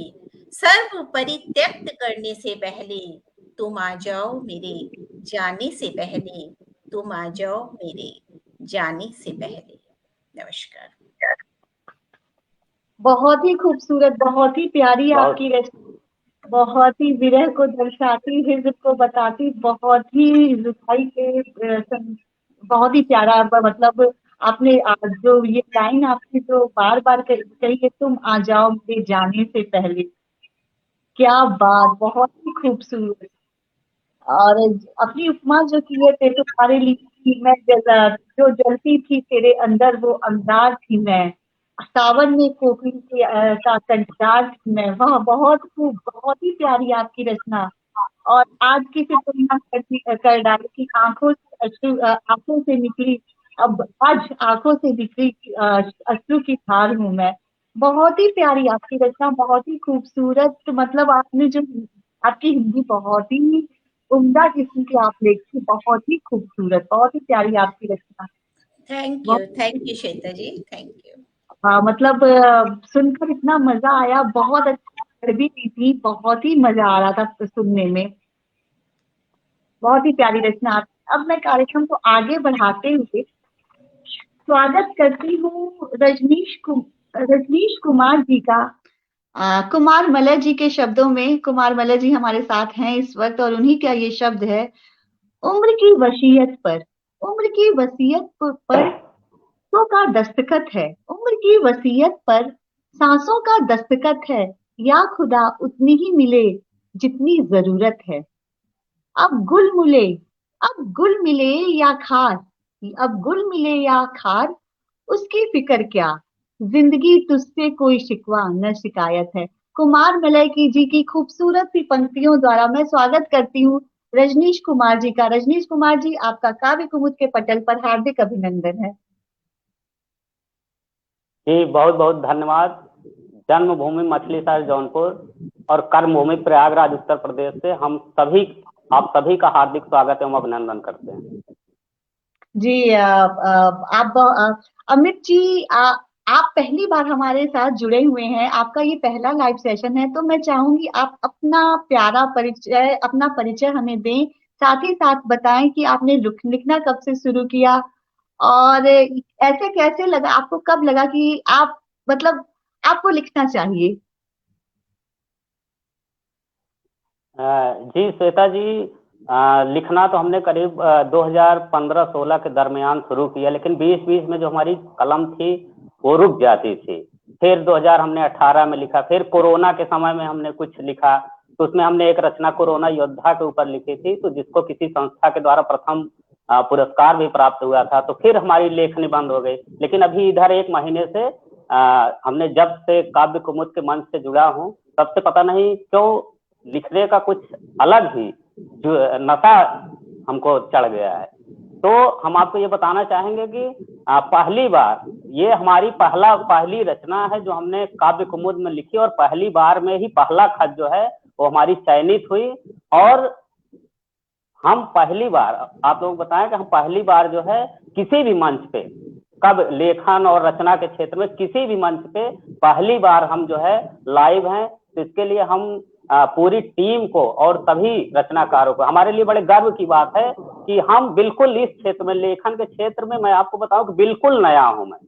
सर्व परित्यक्त करने से पहले तुम आ जाओ मेरे जाने से पहले, तुम आ जाओ मेरे जाने से पहले। नमस्कार। बहुत ही खूबसूरत, बहुत ही प्यारी आपकी रचना, बहुत ही विरह को दर्शाती, हिज्र को बताती, बहुत ही जुदाई के बहुत ही प्यारा। मतलब आपने जो ये लाइन आपने जो बार बार कही है, तुम आ जाओ मेरे जाने से पहले, क्या बात, बहुत ही खूबसूरत। और अपनी उपमा जो किए थे, तुम्हारे लिए थी मैं जो जलती थी तेरे अंदर, वो अंगार थी मैं। सावन में कोकिल का कंठदार थी मैं। वाह, बहुत खूब, बहुत ही प्यारी आपकी रचना। और आज की से तुलना कर डाली कि आंखों से अश्रु, आंखों से निकली, अब आज आंखों से निकली अश्रु की धार हूं मैं। बहुत ही प्यारी आपकी रचना, बहुत ही खूबसूरत। मतलब आपने जो आपकी हिंदी बहुत ही उम्दा किस्म की आप लिखी, बहुत ही खूबसूरत, बहुत ही प्यारी आपकी रचना। Thank you Shweta ji, thank you. मतलब सुनकर इतना मजा आया, बहुत अच्छा। पढ़ भी ली थी, बहुत ही मजा आ रहा था सुनने में, बहुत ही प्यारी रचना। अब मैं कार्यक्रम को आगे बढ़ाते हुए स्वागत करती हूँ रजनीश कुमार जी का। कुमार मलय जी के शब्दों में, कुमार मलय जी हमारे साथ हैं इस वक्त और उन्हीं का ये शब्द है, उम्र की वसीयत पर। उम्र की वसीयत पर सांसों का दस्तखत है, उम्र की वसीयत पर सांसों का दस्तखत है, या खुदा उतनी ही मिले जितनी जरूरत है। अब गुल मिले, अब गुल मिले या खार, अब गुल मिले या खार, उसकी फिक्र क्या, जिंदगी तुझसे कोई शिकवा न शिकायत है। कुमार मलय जी की खूबसूरत सी पंक्तियों द्वारा मैं स्वागत करती हूँ रजनीश कुमार जी का। रजनीश कुमार जी, आपका काव्य कुमुद के पटल पर हार्दिक अभिनंदन है। जी बहुत बहुत धन्यवाद। जन्मभूमि मछली शहर जौनपुर और कर्मभूमि प्रयागराज उत्तर प्रदेश से हम सभी, आप सभी का हार्दिक स्वागत एवं अभिनंदन करते हैं। जी आप अमित जी, आप पहली बार हमारे साथ जुड़े हुए हैं, आपका ये पहला लाइव सेशन है, तो मैं चाहूंगी आप अपना प्यारा परिचय, अपना परिचय हमें दें, साथ ही साथ बताएं कि आपने लिखना कब से शुरू किया और ऐसे कैसे लगा, आपको कब लगा कि आप मतलब आपको लिखना चाहिए। जी श्वेता जी, लिखना तो हमने करीब 2015-16 के दरमियान शुरू किया, लेकिन 2020 में जो हमारी कलम थी वो रुक जाती थी। फिर 2018 में लिखा, फिर कोरोना के समय में हमने कुछ लिखा, तो उसमें हमने एक रचना कोरोना योद्धा के ऊपर लिखी थी, तो जिसको किसी संस्था के द्वारा प्रथम पुरस्कार भी प्राप्त हुआ था, तो फिर हमारी लेखनी बंद हो गई। लेकिन अभी इधर 1 महीने से हमने जब से काव्य कुमुद के मंच से जुड़ा हूँ, तब से पता नहीं क्यों लिखने का कुछ अलग ही जो नशा हमको चढ़ गया है। तो हम आपको ये बताना चाहेंगे कि पहली बार ये हमारी पहली रचना है जो हमने काव्य कुमुद में लिखी, और पहली बार में ही पहला खत जो है वो हमारी चयनित हुई। और हम पहली बार, आप लोग बताएं कि हम पहली बार जो है किसी भी मंच पे, कब लेखन और रचना के क्षेत्र में किसी भी मंच पे पहली बार हम जो है लाइव हैं, तो इसके लिए हम पूरी टीम को और सभी रचनाकारों को, हमारे लिए बड़े गर्व की बात है कि हम बिल्कुल इस क्षेत्र में, लेखन के क्षेत्र में, मैं आपको बताऊं कि बिल्कुल नया हूं, मैं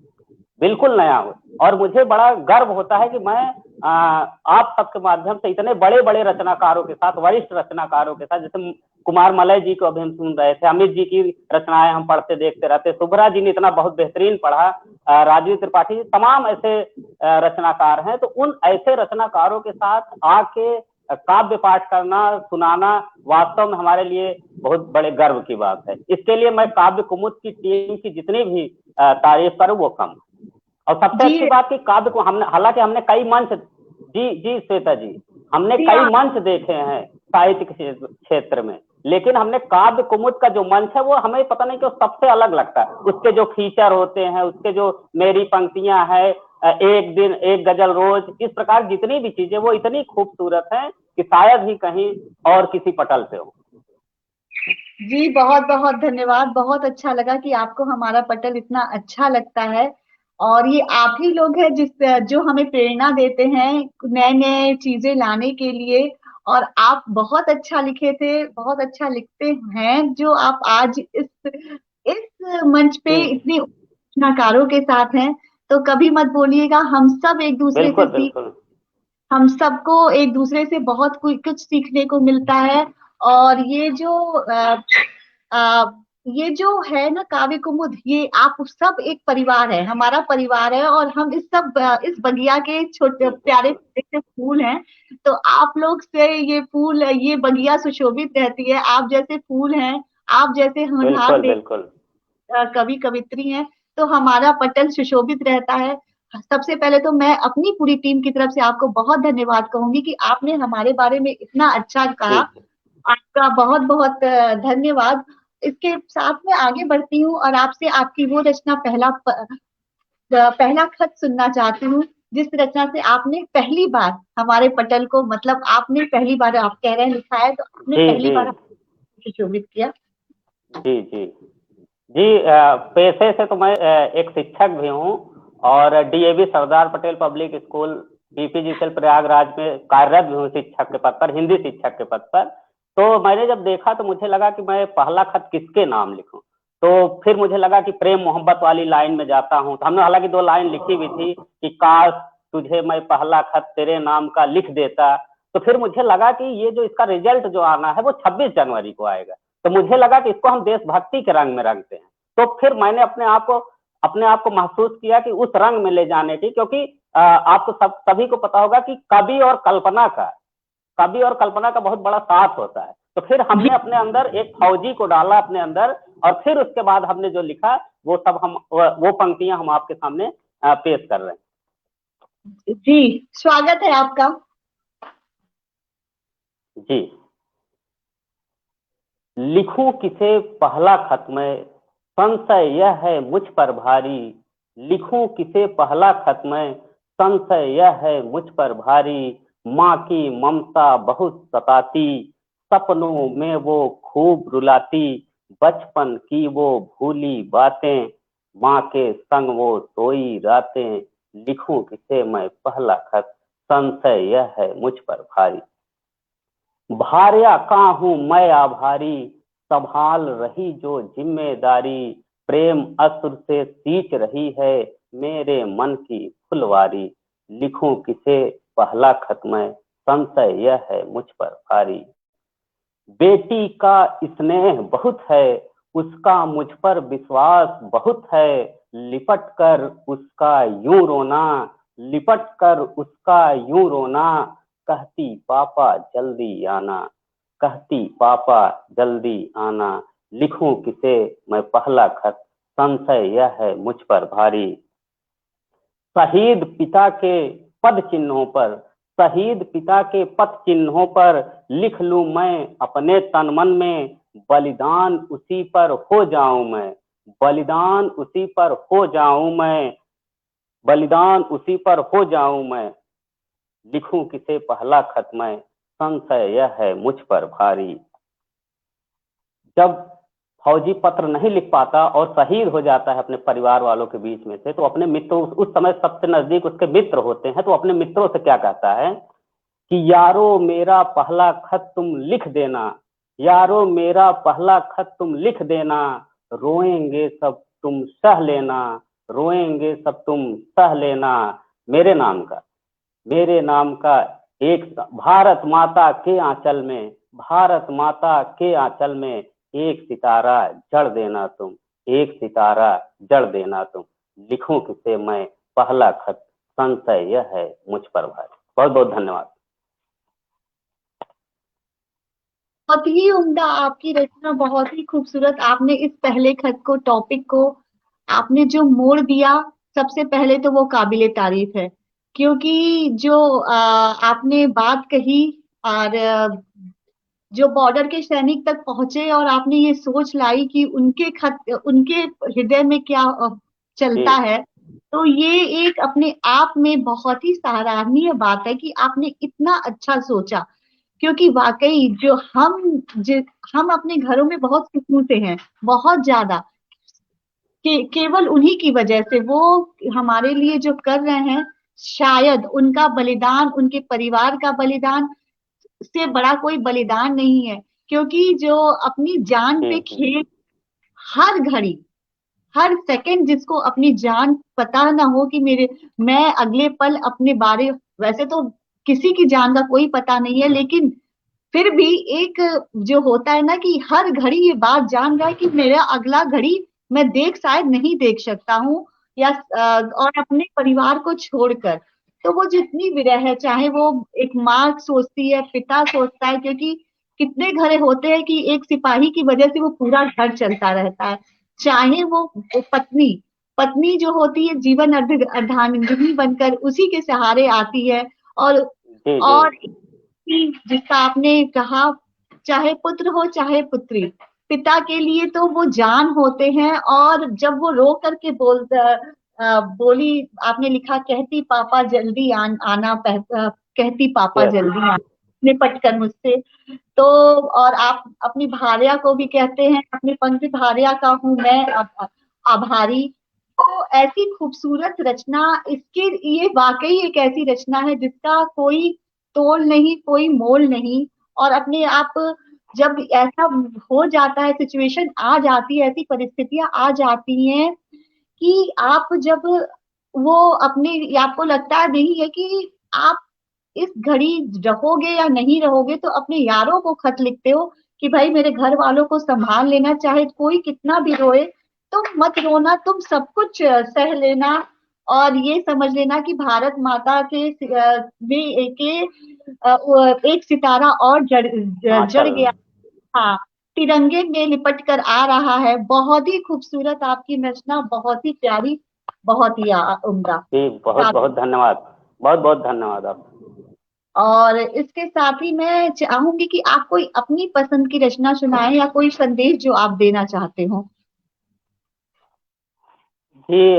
बिल्कुल नया हूं, और मुझे बड़ा गर्व होता है कि मैं आप सबके माध्यम से इतने बड़े बड़े रचनाकारों के साथ, वरिष्ठ रचनाकारों के साथ, जैसे कुमार मलय जी को अभी हम सुन रहे थे, अमित जी की रचनाएं हम पढ़ते देखते रहते, सुभरा जी ने इतना बहुत बेहतरीन पढ़ा, राजीव त्रिपाठी जी, तमाम ऐसे रचनाकार हैं। तो उन ऐसे रचनाकारों के साथ आके काव्य पाठ करना, सुनाना वास्तव में हमारे लिए बहुत बड़े गर्व की बात है। इसके लिए मैं काव्य कुमुद की टीम की जितनी भी तारीफ करूं वो कम। और सबसे अच्छी बात कि काव्य को हमने, हालांकि हमने कई मंच, जी श्वेता जी, हमने कई मंच देखे हैं साहित्य के क्षेत्र में, लेकिन हमने काव्य कुमुद का जो मंच है वो हमें पता नहीं क्यों सबसे अलग लगता है। उसके जो फीचर होते हैं, उसके जो मेरी पंक्तियां हैं, एक दिन एक गजल रोज, इस प्रकार जितनी भी चीजें वो इतनी खूबसूरत हैं कि शायद ही कहीं और किसी पटल पे हो। जी बहुत बहुत धन्यवाद, बहुत अच्छा लगा कि आपको हमारा पटल इतना अच्छा लगता है, और ये आप ही लोग हैं जो हमें प्रेरणा देते हैं नए नए चीजें लाने के लिए। और आप बहुत अच्छा लिखे थे, बहुत अच्छा लिखते हैं, जो आप आज इस मंच पे इतने रचनाकारों के साथ हैं। तो कभी मत बोलिएगा, हम सब एक दूसरे से हम सबको एक दूसरे से बहुत कुछ सीखने को मिलता है। और ये जो है ना काव्य कुमुद, ये आप सब एक परिवार है, हमारा परिवार है, और हम इस बगिया के छोटे प्यारे से फूल हैं। तो आप लोग से ये बगिया सुशोभित रहती है, आप जैसे फूल हैं, आप जैसे होनहार कवि कवित्री हैं, तो हमारा पटल सुशोभित रहता है। सबसे पहले तो मैं अपनी पूरी टीम की तरफ से आपको बहुत धन्यवाद कहूंगी कि आपने हमारे बारे में इतना अच्छा कहा। आपका बहुत बहुत धन्यवाद। इसके साथ में आगे बढ़ती हूँ और आपसे आपकी वो रचना पहला खत सुनना चाहती हूँ, जिस रचना से आपने पहली बार हमारे पटल को, मतलब आपने पहली बार, आप कह रहे हैं लिखा है, तो आपने पहली बार सुशोभित किया। जी जी जी, पेशे से तो मैं एक शिक्षक भी हूँ, और DAV Sardar Patel public school PPGCL Prayagraj में कार्यरत भी हूँ शिक्षक के पद पर, हिंदी शिक्षक के पद पर। तो मैंने जब देखा तो मुझे लगा कि मैं पहला खत किसके नाम लिखूं। तो फिर मुझे लगा कि प्रेम मोहब्बत वाली लाइन में जाता हूँ। तो हमने हालांकि 2 लाइन लिखी भी थी कि काश तुझे मैं पहला खत तेरे नाम का लिख देता। तो फिर मुझे लगा कि ये जो इसका रिजल्ट जो आना है वो 26 जनवरी को आएगा। तो मुझे लगा कि इसको हम देशभक्ति के रंग में रंगते हैं। तो फिर मैंने अपने आप को महसूस किया कि उस रंग में ले जाने की, क्योंकि आपको सभी को पता होगा कि कवि और कल्पना का बहुत बड़ा साथ होता है। तो फिर हमने अपने अंदर एक फौजी को डाला अपने अंदर, और फिर उसके बाद हमने जो लिखा वो सब वो पंक्तियां हम आपके सामने पेश कर रहे हैं। जी, स्वागत है आपका। जी। लिखूं किसे पहला खत मैं, संशय यह है मुझ पर भारी। लिखूं किसे पहला खत मैं, संशय यह है मुझ पर भारी। माँ की ममता बहुत सताती, सपनों में वो खूब रुलाती। बचपन की वो भूली बातें, माँ के संग वो सोई रातें। लिखूं किसे मैं पहला खत, संशय यह है मुझ पर भारी। भार्या का हूं मैं आभारी, संभाल रही जो जिम्मेदारी। प्रेम असुर से सींच रही है मेरे मन की फुलवारी। लिखूं किसे पहला खत मैं, संशय यह है मुझ पर भारी। बेटी का स्नेह बहुत है, उसका मुझ पर विश्वास बहुत है। लिपट कर उसका यूं रोना, लिपट कर उसका यूं रोना। कहती पापा जल्दी आना, कहती पापा जल्दी आना। लिखूं किसे मैं पहला खत, संशय यह है मुझ पर भारी। शहीद पिता के पद चिन्हों पर, शहीद पिता के पद चिन्हों पर लिख लूं मैं अपने तन मन में। बलिदान उसी पर हो जाऊं मैं, बलिदान उसी पर हो जाऊं मैं, बलिदान उसी पर हो जाऊं मैं। लिखूं किसे पहला खत मैं, संशय यह है मुझ पर भारी। जब फौजी पत्र नहीं लिख पाता और शहीद हो जाता है अपने परिवार वालों के बीच में से, तो अपने मित्रों, उस समय सबसे नजदीक उसके मित्र होते हैं, तो अपने मित्रों से क्या कहता है कि यारो मेरा पहला खत तुम लिख देना, यारो मेरा पहला खत तुम लिख देना। रोएंगे सब तुम सह लेना, रोएंगे सब तुम सह लेना। मेरे नाम का एक भारत माता के आंचल में, भारत माता के आंचल में एक सितारा जड़ देना तुम, एक सितारा जड़ देना तुम। लिखूं किसे मैं पहला खत, संशय यह है मुझ पर भारी। बहुत बहुत धन्यवाद। बहुत ही उम्दा आपकी रचना, बहुत ही खूबसूरत। आपने इस पहले खत को, टॉपिक को आपने जो मोड़ दिया, सबसे पहले तो वो काबिले तारीफ है। क्योंकि जो आपने बात कही, और जो बॉर्डर के सैनिक तक पहुंचे, और आपने ये सोच लाई कि उनके उनके हृदय में क्या चलता है, तो ये एक अपने आप में बहुत ही सराहनीय बात है कि आपने इतना अच्छा सोचा। क्योंकि वाकई जो हम अपने घरों में बहुत सुकून से हैं, बहुत ज्यादा, केवल उन्हीं की वजह से, वो हमारे लिए जो कर रहे हैं, शायद उनका बलिदान, उनके परिवार का बलिदान से बड़ा कोई बलिदान नहीं है। क्योंकि जो अपनी जान पे खेल, हर घड़ी हर सेकंड, जिसको अपनी जान पता ना हो कि मैं अगले पल अपने बारे, वैसे तो किसी की जान का कोई पता नहीं है, लेकिन फिर भी एक जो होता है ना कि हर घड़ी ये बात जान रहा है कि मेरा अगला घड़ी मैं शायद नहीं देख सकता हूँ, या और अपने परिवार को छोड़कर। तो वो जितनी विरह है, चाहे वो एक माँ सोचती है, पिता सोचता है, क्योंकि कितने घर होते हैं कि एक सिपाही की वजह से वो पूरा घर चलता रहता है। चाहे वो पत्नी जो होती है, जीवन अर्धांगिनी बनकर उसी के सहारे आती है। और जिसका आपने कहा, चाहे पुत्र हो चाहे पुत्री, पिता के लिए तो वो जान होते हैं। और जब वो रो करके बोली, आपने लिखा, कहती पापा जल्दी आना, कहती पापा जल्दी आना, निपट कर मुझसे। तो और आप अपनी भार्या को भी कहते हैं, अपनी पंक्ति, भार्या का हूं मैं आभारी। तो ऐसी खूबसूरत रचना, इसके ये वाकई एक ऐसी रचना है जिसका कोई तोल नहीं, कोई मोल नहीं। और अपने आप जब ऐसा हो जाता है, सिचुएशन आ जाती है, ऐसी परिस्थितियां आ जाती हैं कि आप जब वो अपने, आपको लगता है नहीं है कि आप इस घड़ी रहोगे या नहीं रहोगे, तो अपने यारों को खत लिखते हो कि भाई मेरे घर वालों को संभाल लेना, चाहे कोई कितना भी रोए तो मत रोना, तुम सब कुछ सह लेना। और ये समझ लेना कि भारत माता के एक सितारा और जड़ चल गया। हाँ, तिरंगे में लिपट कर आ रहा है। बहुत ही खूबसूरत आपकी रचना, बहुत ही प्यारी, बहुत ही उम्दा। जी, बहुत बहुत धन्यवाद, बहुत बहुत धन्यवाद आप। और इसके साथ ही मैं चाहूंगी कि आप कोई अपनी पसंद की रचना सुनाएं या कोई संदेश जो आप देना चाहते हो। जी,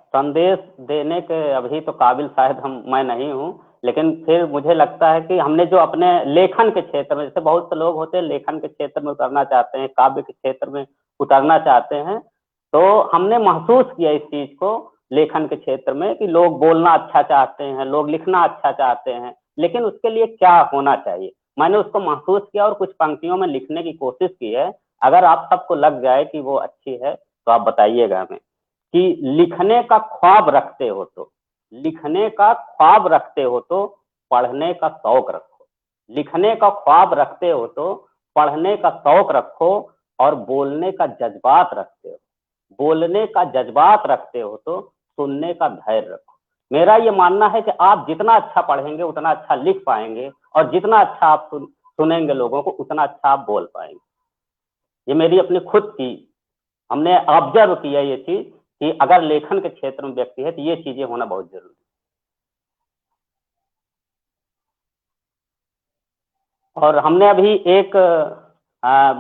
संदेश देने के अभी तो काबिल शायद मैं नहीं हूँ, लेकिन फिर मुझे लगता है कि हमने जो अपने लेखन के क्षेत्र में, जैसे बहुत से लोग होते हैं लेखन के क्षेत्र में उतरना चाहते हैं, काव्य के क्षेत्र में उतरना चाहते हैं, तो हमने महसूस किया इस चीज को लेखन के क्षेत्र में कि लोग बोलना अच्छा चाहते हैं, लोग लिखना अच्छा चाहते हैं, लेकिन उसके लिए क्या होना चाहिए। मैंने उसको महसूस किया और कुछ पंक्तियों में लिखने की कोशिश की है। अगर आप सबको लग जाए कि वो अच्छी है तो आप बताइएगा हमें। कि लिखने का ख्वाब रखते हो तो, लिखने का ख्वाब रखते हो तो पढ़ने का शौक रखो। लिखने का ख्वाब रखते हो तो पढ़ने का शौक रखो, और बोलने का जज्बात रखते हो, बोलने का जज्बात रखते हो तो सुनने का धैर्य रखो। मेरा ये मानना है कि आप जितना अच्छा पढ़ेंगे उतना अच्छा लिख पाएंगे, और जितना अच्छा आप सुनेंगे लोगों को उतना अच्छा आप बोल पाएंगे। ये मेरी अपनी खुद की, हमने ऑब्जर्व किया ये चीज कि अगर लेखन के क्षेत्र में व्यक्ति है तो ये चीजें होना बहुत जरूरी है। और हमने अभी एक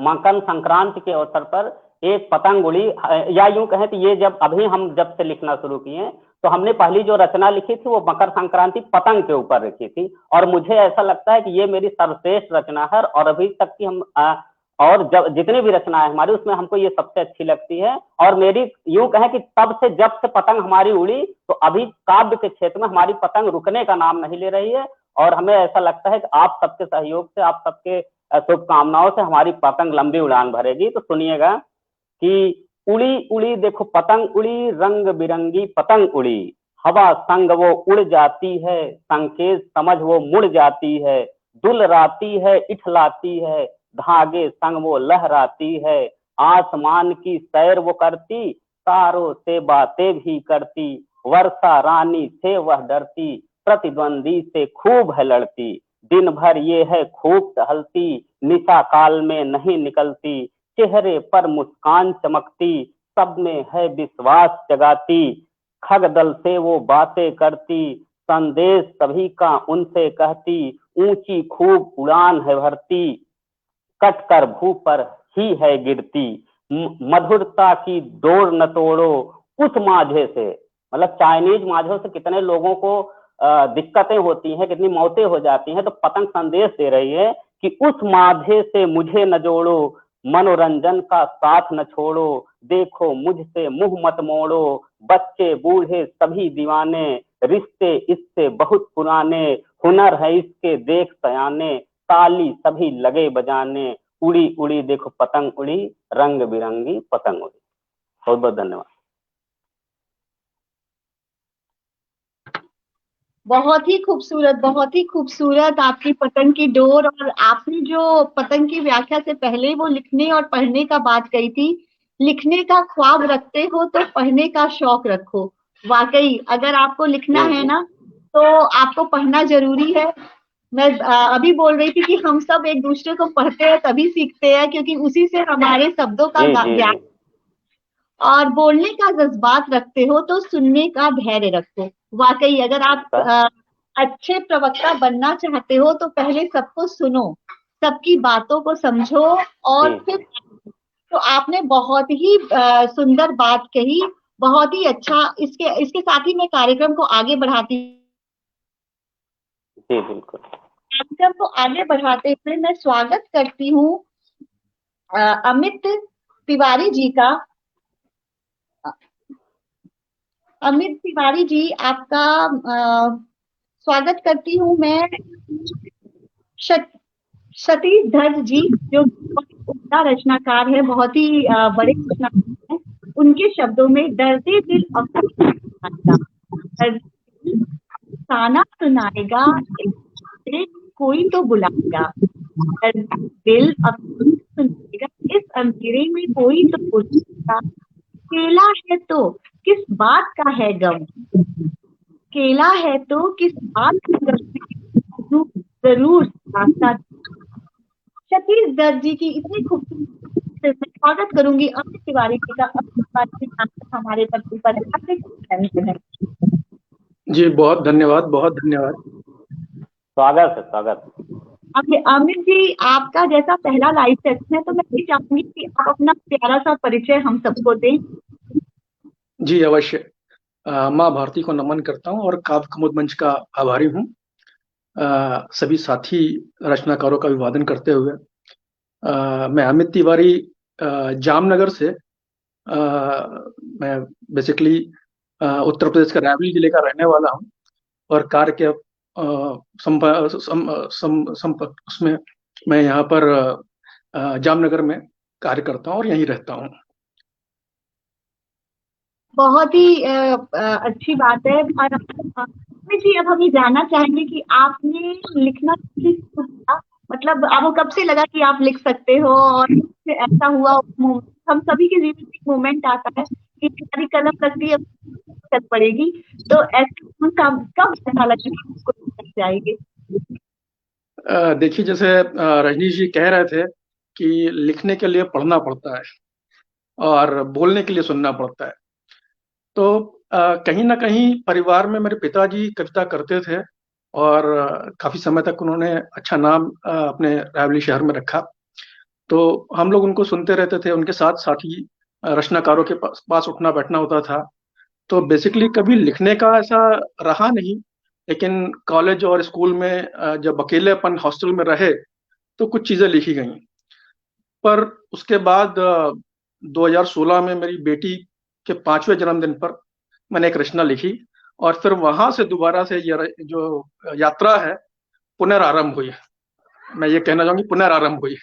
मकर संक्रांति के अवसर पर एक पतंग उड़ी, या यूं कहें तो ये जब से लिखना शुरू किए, तो हमने पहली जो रचना लिखी थी वो मकर संक्रांति पतंग के ऊपर लिखी थी, और मुझे ऐसा लगता है कि ये मेरी सर्वश्रेष्ठ रचना है, और अभी तक की हम और जब जितनी भी रचनाएं हमारी उसमें हमको ये सबसे अच्छी लगती है। और मेरी यूं कहें कि जब से पतंग हमारी उड़ी, तो अभी काव्य के क्षेत्र में हमारी पतंग रुकने का नाम नहीं ले रही है, और हमें ऐसा लगता है कि आप सबके सहयोग से, आप सबके शुभकामनाओं से हमारी पतंग लंबी उड़ान भरेगी। तो सुनिएगा कि उड़ी उड़ी देखो पतंग उड़ी, रंग बिरंगी पतंग उड़ी, हवा संग वो उड़ जाती है, संकेत समझ वो मुड़ जाती है, दुलराती है इठलाती है, धागे संग वो लहराती है, आसमान की सैर वो करती, तारों से बातें भी करती, वर्षा रानी से वह डरती, प्रतिद्वंदी से खूब है लड़ती, दिन भर ये है खूब टहलती, निशा काल में नहीं निकलती, चेहरे पर मुस्कान चमकती, सब में है विश्वास जगाती, खगदल से वो बातें करती, संदेश सभी का उनसे कहती, ऊंची खूब उड़ान है भरती, कट कर भू पर ही है गिरती, मधुरता की डोर न तोड़ो उस माझे से। मतलब चाइनीज माझों से कितने लोगों को दिक्कतें होती हैं, कितनी मौतें हो जाती हैं, तो पतंग संदेश दे रही है कि उस माझे से मुझे न जोड़ो, मनोरंजन का साथ न छोड़ो, देखो मुझसे मुंह मत मोड़ो, बच्चे बूढ़े सभी दीवाने, रिश्ते इससे बहुत पुराने, हुनर है इसके देख सयाने, ताली सभी लगे बजाने, उड़ी उड़ी देखो पतंग उड़ी, रंग बिरंगी पतंग उड़ी। बहुत बहुत धन्यवाद। बहुत ही खूबसूरत, बहुत ही खूबसूरत आपकी पतंग की डोर। और आपने जो पतंग की व्याख्या से पहले वो लिखने और पढ़ने का बात कही थी, लिखने का ख्वाब रखते हो तो पढ़ने का शौक रखो। वाकई अगर आपको लिखना है ना तो आपको पढ़ना जरूरी है। मैं अभी बोल रही थी कि हम सब एक दूसरे को पढ़ते हैं तभी सीखते हैं, क्योंकि उसी से हमारे शब्दों का ज्ञान। और बोलने का जज्बात रखते हो तो सुनने का धैर्य रखो। वाकई अगर आप अच्छे प्रवक्ता बनना चाहते हो तो पहले सबको सुनो, सबकी बातों को समझो, और फिर तो आपने बहुत ही सुंदर बात कही, बहुत ही अच्छा। इसके साथ ही मैं कार्यक्रम को आगे बढ़ाती जी बिल्कुल। कार्यक्रम को आगे बढ़ाते हुए मैं स्वागत करती हूँ अमित तिवारी जी का। अमित तिवारी जी, आपका स्वागत करती हूँ मैं। सतीश धर जी, जो बहुत ही उम्दा रचनाकार है, बहुत ही बड़े रचनाकार हैं, उनके शब्दों में दर्दे दिल अफसाना सुनाएगा, दर्दे दिल अफसाना सुनाएगा, इस कोई तो बुलाएगा, दर्दे दिल अफसाना सुनाएगा, इस अंधेरे में कोई तो बुलाएगा। अकेला है तो किस बात का है गम, अकेला है तो किस बात का गम, जरूर रास्ता। सतीश दत्त जी की इतनी खूबसूरत स्वागत करूंगी अमित तिवारी जी का। अमित तिवारी जी हमारे पत्नी पर है। जी बहुत धन्यवाद, बहुत धन्यवाद। स्वागत है, स्वागत। अमित जी, आपका जैसा पहला लाइव सेशन है, तो मैं भी चाहूंगी कि आप अपना प्यारा सा परिचय हम सबको दें। जी अवश्य। माँ भारती को नमन करता हूँ और काव्य कुमुद मंच का आभारी हूँ। सभी साथी रचनाकारों का अभिवादन करते हुए मैं अमित तिवारी जामनगर से, मैं बेसिकली उत्तर प्रदेश का रायबरेली जिले का रहने वाला हूँ और कार्य के उसमें मैं यहाँ पर जामनगर में कार्य करता हूँ और यहीं रहता हूँ। बहुत ही अच्छी बात है। अमित जी, अब हम ये जानना चाहेंगे कि आपने लिखना किया, मतलब आपको कब से लगा कि आप लिख सकते हो, और ऐसा हुआ हम सभी के जीवन में एक मोमेंट आता है कि हमारी कलम लगती है, चल पड़ेगी, तो ऐसा कब ऐसा लगा कि आपको लिख जाएगी? देखिए, जैसे रजनीश जी कह रहे थे कि लिखने के लिए पढ़ना पड़ता है और बोलने के लिए सुनना पड़ता है, तो कहीं ना कहीं परिवार में मेरे पिताजी कविता करते थे और काफी समय तक उन्होंने अच्छा नाम अपने रायबरेली शहर में रखा, तो हम लोग उनको सुनते रहते थे, उनके साथ साथ ही रचनाकारों के पास उठना बैठना होता था। तो बेसिकली कभी लिखने का ऐसा रहा नहीं, लेकिन कॉलेज और स्कूल में जब अकेलेपन हॉस्टल में रहे तो कुछ चीजें लिखी गई। पर उसके बाद 2016 में मेरी बेटी के 5वें जन्मदिन पर मैंने एक रचना लिखी और फिर वहां से दोबारा से ये जो यात्रा है पुनरारंभ हुई। मैं ये कहना चाहूंगी पुनरारंभ हुई।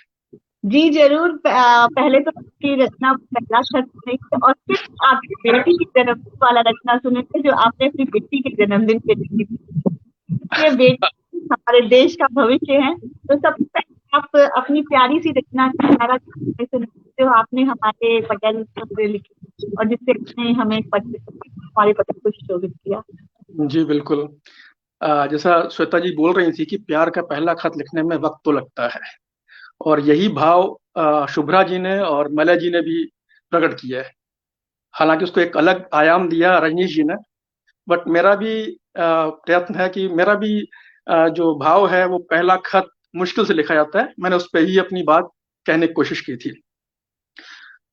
जी जरूर। पहले तो आपकी रचना पहला खत सुनी और फिर आपकी बेटी की जन्मदिन वाला रचना सुने थे, जो आपने अपनी बेटी के जन्मदिन पे लिखी थी। ये बेटी हमारे देश का भविष्य है, तो सबसे पहले आप अपनी प्यारी सी रचना जो आपने हमारे पटेल से लिखी और जिससे हमें हमारे पटेल को शोभित किया। जी बिल्कुल। जैसा श्वेता जी बोल रही थी कि प्यार का पहला खत लिखने में वक्त तो लगता है, और यही भाव शुभ्रा जी ने और मलय जी ने भी प्रकट किया है। हालांकि उसको एक अलग आयाम दिया रजनीश जी ने, बट मेरा भी प्रयत्न है कि मेरा भी जो भाव है वो पहला खत मुश्किल से लिखा जाता है, मैंने उस पर ही अपनी बात कहने की कोशिश की थी।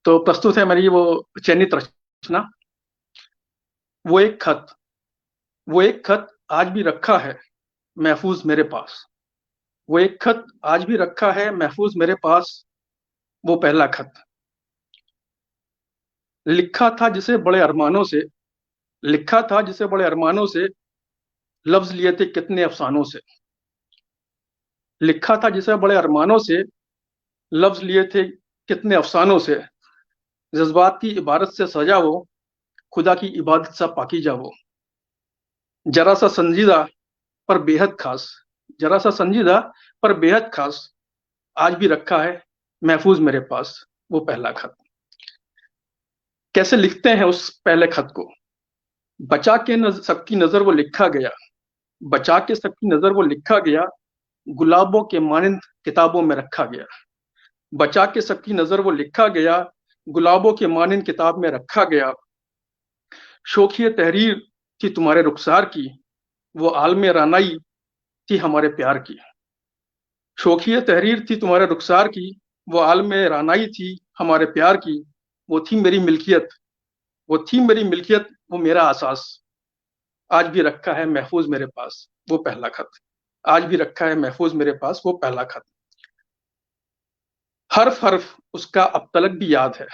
तो प्रस्तुत है मेरी वो चयनित रचना, वो एक खत। वो एक खत आज भी रखा है महफूज मेरे पास, वो एक खत आज भी रखा है महफूज मेरे पास, वो पहला खत। लिखा था जिसे बड़े अरमानों से, लिखा था जिसे बड़े अरमानों से, लफ्ज लिए थे कितने अफसानों से। लिखा था जिसे बड़े अरमानों से, लफ्ज लिए थे कितने अफसानों से। जज्बात की इबारत से सजा वो, खुदा की इबादत सा पाकीजा वो। जरा सा संजीदा पर बेहद खास, जरा सा संजीदा पर बेहद खास, आज भी रखा है महफूज मेरे पास, वो पहला खत। कैसे लिखते हैं उस पहले खत को? बचा के सबकी नजर वो लिखा गया, बचा के सबकी नजर वो लिखा गया, गुलाबों के मानिंद किताबों में रखा गया। बचा के सबकी नजर वो लिखा गया, गुलाबों के मानिंद किताब में रखा गया। शोखिए तहरीर थी तुम्हारे रुखसार की, वो आलमे रानाई थी हमारे प्यार की। शोखिए तहरीर थी तुम्हारे रुखसार की, वो आलमे रानाई थी हमारे प्यार की। वो थी मेरी मिल्कियत, वो थी मेरी मिल्कियत, वो मेरा आसास, आज भी रखा है महफूज मेरे पास, वो पहला खत। आज भी रखा है महफूज मेरे पास, वो पहला खत। हर्फ हर्फ उसका अब तलक भी याद है,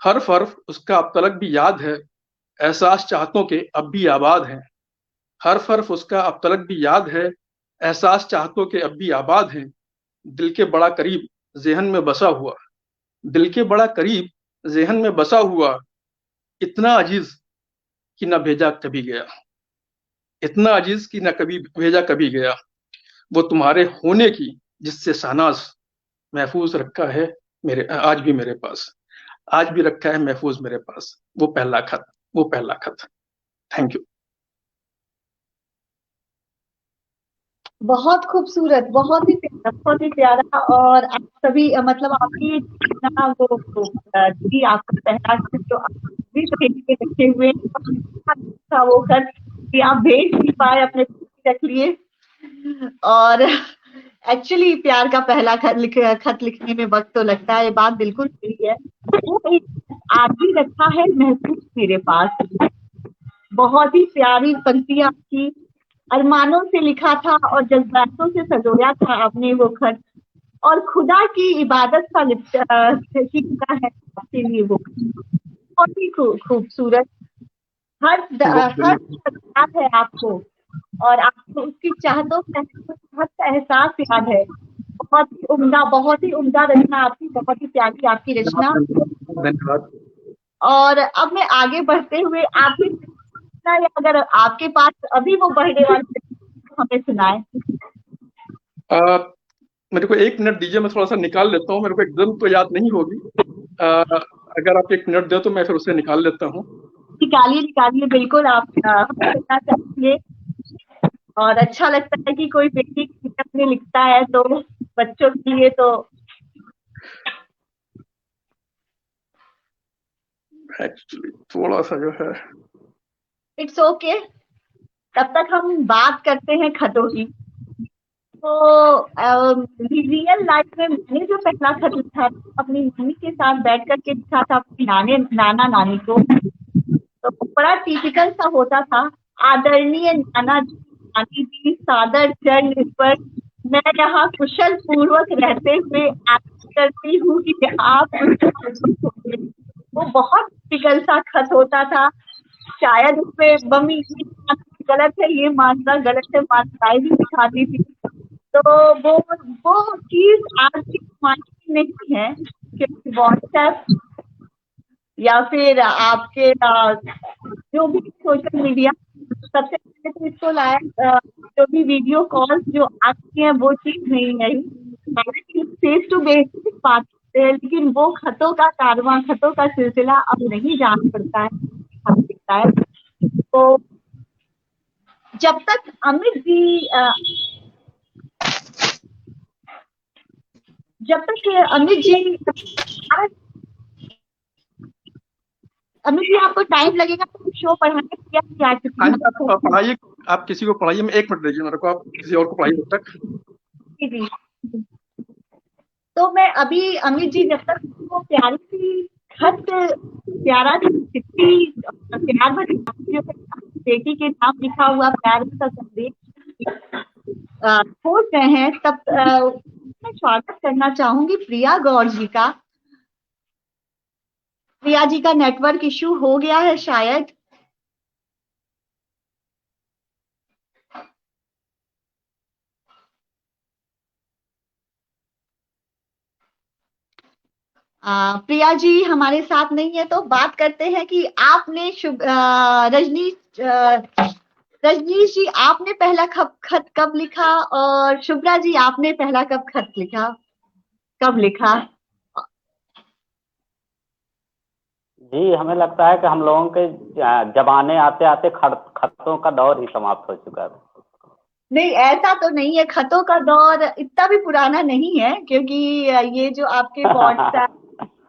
हर्फ हर्फ उसका अब तलक भी याद है। एहसास चाहतों के अब भी आबाद हैं, हर्फ हर्फ उसका अब तलक भी याद है, एहसास चाहतों के अब भी आबाद हैं, दिल के बड़ा करीब ज़हन में बसा हुआ, दिल के बड़ा करीब ज़हन में बसा हुआ, इतना अजीज कि न भेजा कभी गया, इतना अजीज कि न कभी भेजा कभी गया, वो तुम्हारे होने की जिससे सानास महफूज रखा है मेरे, आज भी मेरे पास, आज भी रखा है महफूज मेरे पास, वो पहला खत, वो पहला खत। Thank you. बहुत खूबसूरत, बहुत ही प्यारा। और आप सभी मतलब आपकी इतना वो जी आपका पहला जो आप भी भेज के रखे हुए था वो खत कि आप भेज नहीं पाए, अपने रख लिए। और एक्चुअली प्यार का पहला खत लिखने में वक्त तो लगता है, बात बिल्कुल सही है। वो आज भी रखा है महसूस मेरे पास। बहुत ही प्यारी पंक्तियां आपकी, अरमानों से लिखा था और जज्बातों से सजोया था आपने वो खत, और खुदा की इबादत का लिखा है आपके लिए वो बहुत ही खूबसूरत। हर याद है आपको, और आपको उसकी चाहतों का एहसास याद है। बहुत ही उम्दा रचना आपकी, बहुत ही प्यारी आपकी रचना। धन्यवाद। और अब मैं आगे बढ़ते हुए आपकी, अगर आपके पास अभी वो बढ़ने वाले हमें सुनाए। मेरे को 1 मिनट दीजिए, मैं थोड़ा सा निकाल लेता हूँ, मेरे को एकदम तो याद नहीं होगी। अगर आप 1 मिनट दे तो मैं फिर उसे निकाल लेता हूँ। निकालिए बिल्कुल, आप करना चाहिए। और अच्छा लगता है कि कोई बेटी अपने लिखता है तो बच्चों के लिए तो एक्चुअली थोड़ा सा जो है, इट्स ओके। तब तक हम बात करते हैं खतों की। तो रियल लाइफ में मैंने जो पहला खत लिखा था अपनी मम्मी के साथ बैठ कर के लिखा था अपनी नाना नानी को, तो बड़ा टिपिकल सा होता था। आदरणीय नाना जी, नानी जी, सादर चरण पर मैं यहाँ कुशल पूर्वक रहते हुए आशा करती हूँ कि आप। वो बहुत टिपिकल सा खत होता था। शायद उसमें मम्मी गलत है ये मानना, गलत है मानना भी सिखाती थी। तो वो चीज आज के जमाने में नहीं है, क्योंकि व्हाट्सएप या फिर आपके जो भी सोशल मीडिया, सबसे पहले तो इसको लाया जो भी वीडियो कॉल्स जो आती हैं वो चीज नहीं है। फेस टू फेस बात करते हैं, लेकिन वो खतों का कारवां, खतों का सिलसिला अब नहीं जान पड़ता है। तो जब तक अमित जी अमित जी आपको टाइम लगेगा तो शो पढ़ाने क्या पढ़ाइए, आप किसी को पढ़ाइए, मैं 1 मिनट दीजिए मेरे को, आप किसी और को पढ़ाइए तब तक। जी। तो मैं अभी अमित जी जब तक वो प्यारी सी खत, प्यारा चिट्ठी, प्यार भरी बेटी के नाम लिखा हुआ प्यार का संदेश खोज रहे हैं, तब मैं स्वागत करना चाहूंगी प्रिया गौर जी का। प्रिया जी का नेटवर्क इश्यू हो गया है शायद। प्रिया जी हमारे साथ नहीं है, तो बात करते हैं कि आपने रजनीश जी आपने पहला खत कब लिखा, और शुभ्रा जी आपने पहला कब लिखा? जी, हमें लगता है कि हम लोगों के जमाने आते आते खतों का दौर ही समाप्त हो चुका है। नहीं, ऐसा तो नहीं है, खतों का दौर इतना भी पुराना नहीं है, क्योंकि ये जो आपके व्हाट्सएप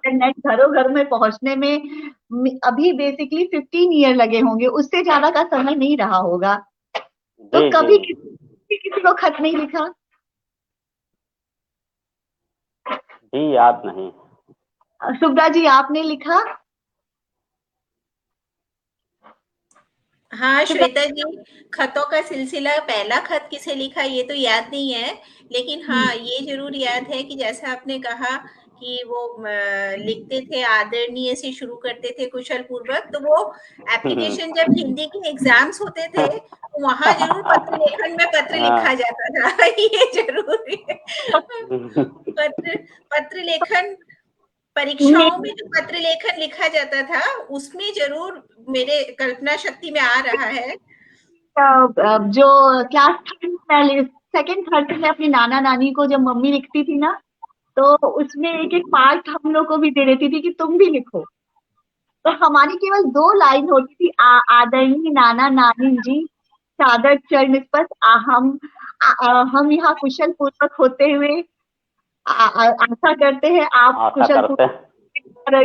इंटरनेट घरों घर में पहुंचने में अभी बेसिकली 15 ईयर लगे होंगे, उससे ज्यादा का समय नहीं रहा होगा। तो कभी किसी को खत नहीं लिखा? जी याद नहीं। शुभ्रा जी आपने लिखा? हाँ श्वेता जी, खतों का सिलसिला पहला खत किसे लिखा ये तो याद नहीं है, लेकिन हाँ ये जरूर याद है कि जैसा आपने कहा कि वो लिखते थे आदरणीय से शुरू करते थे कुशल पूर्वक, तो वो एप्लीकेशन जब हिंदी के एग्जाम्स होते थे तो वहां जरूर पत्र लेखन में पत्र लिखा जाता था। ये जरूरी है। पत्र लेखन परीक्षाओं में जो पत्र लेखन लिखा जाता था उसमें जरूर मेरे कल्पना शक्ति में आ रहा है। जो क्लास पहले सेकंड थर्ड में अपनी नाना नानी को जब मम्मी लिखती थी ना, तो उसमें एक एक पार्ट हम लोग को भी दे देती थी कि तुम भी लिखो। तो हमारी केवल 2 लाइन होती थी, आदरणीय नाना नानी जी सादर चरण स्पर्श, हम यहाँ कुशल पूर्वक होते हुए आशा करते हैं आप कुशल पूर्वक।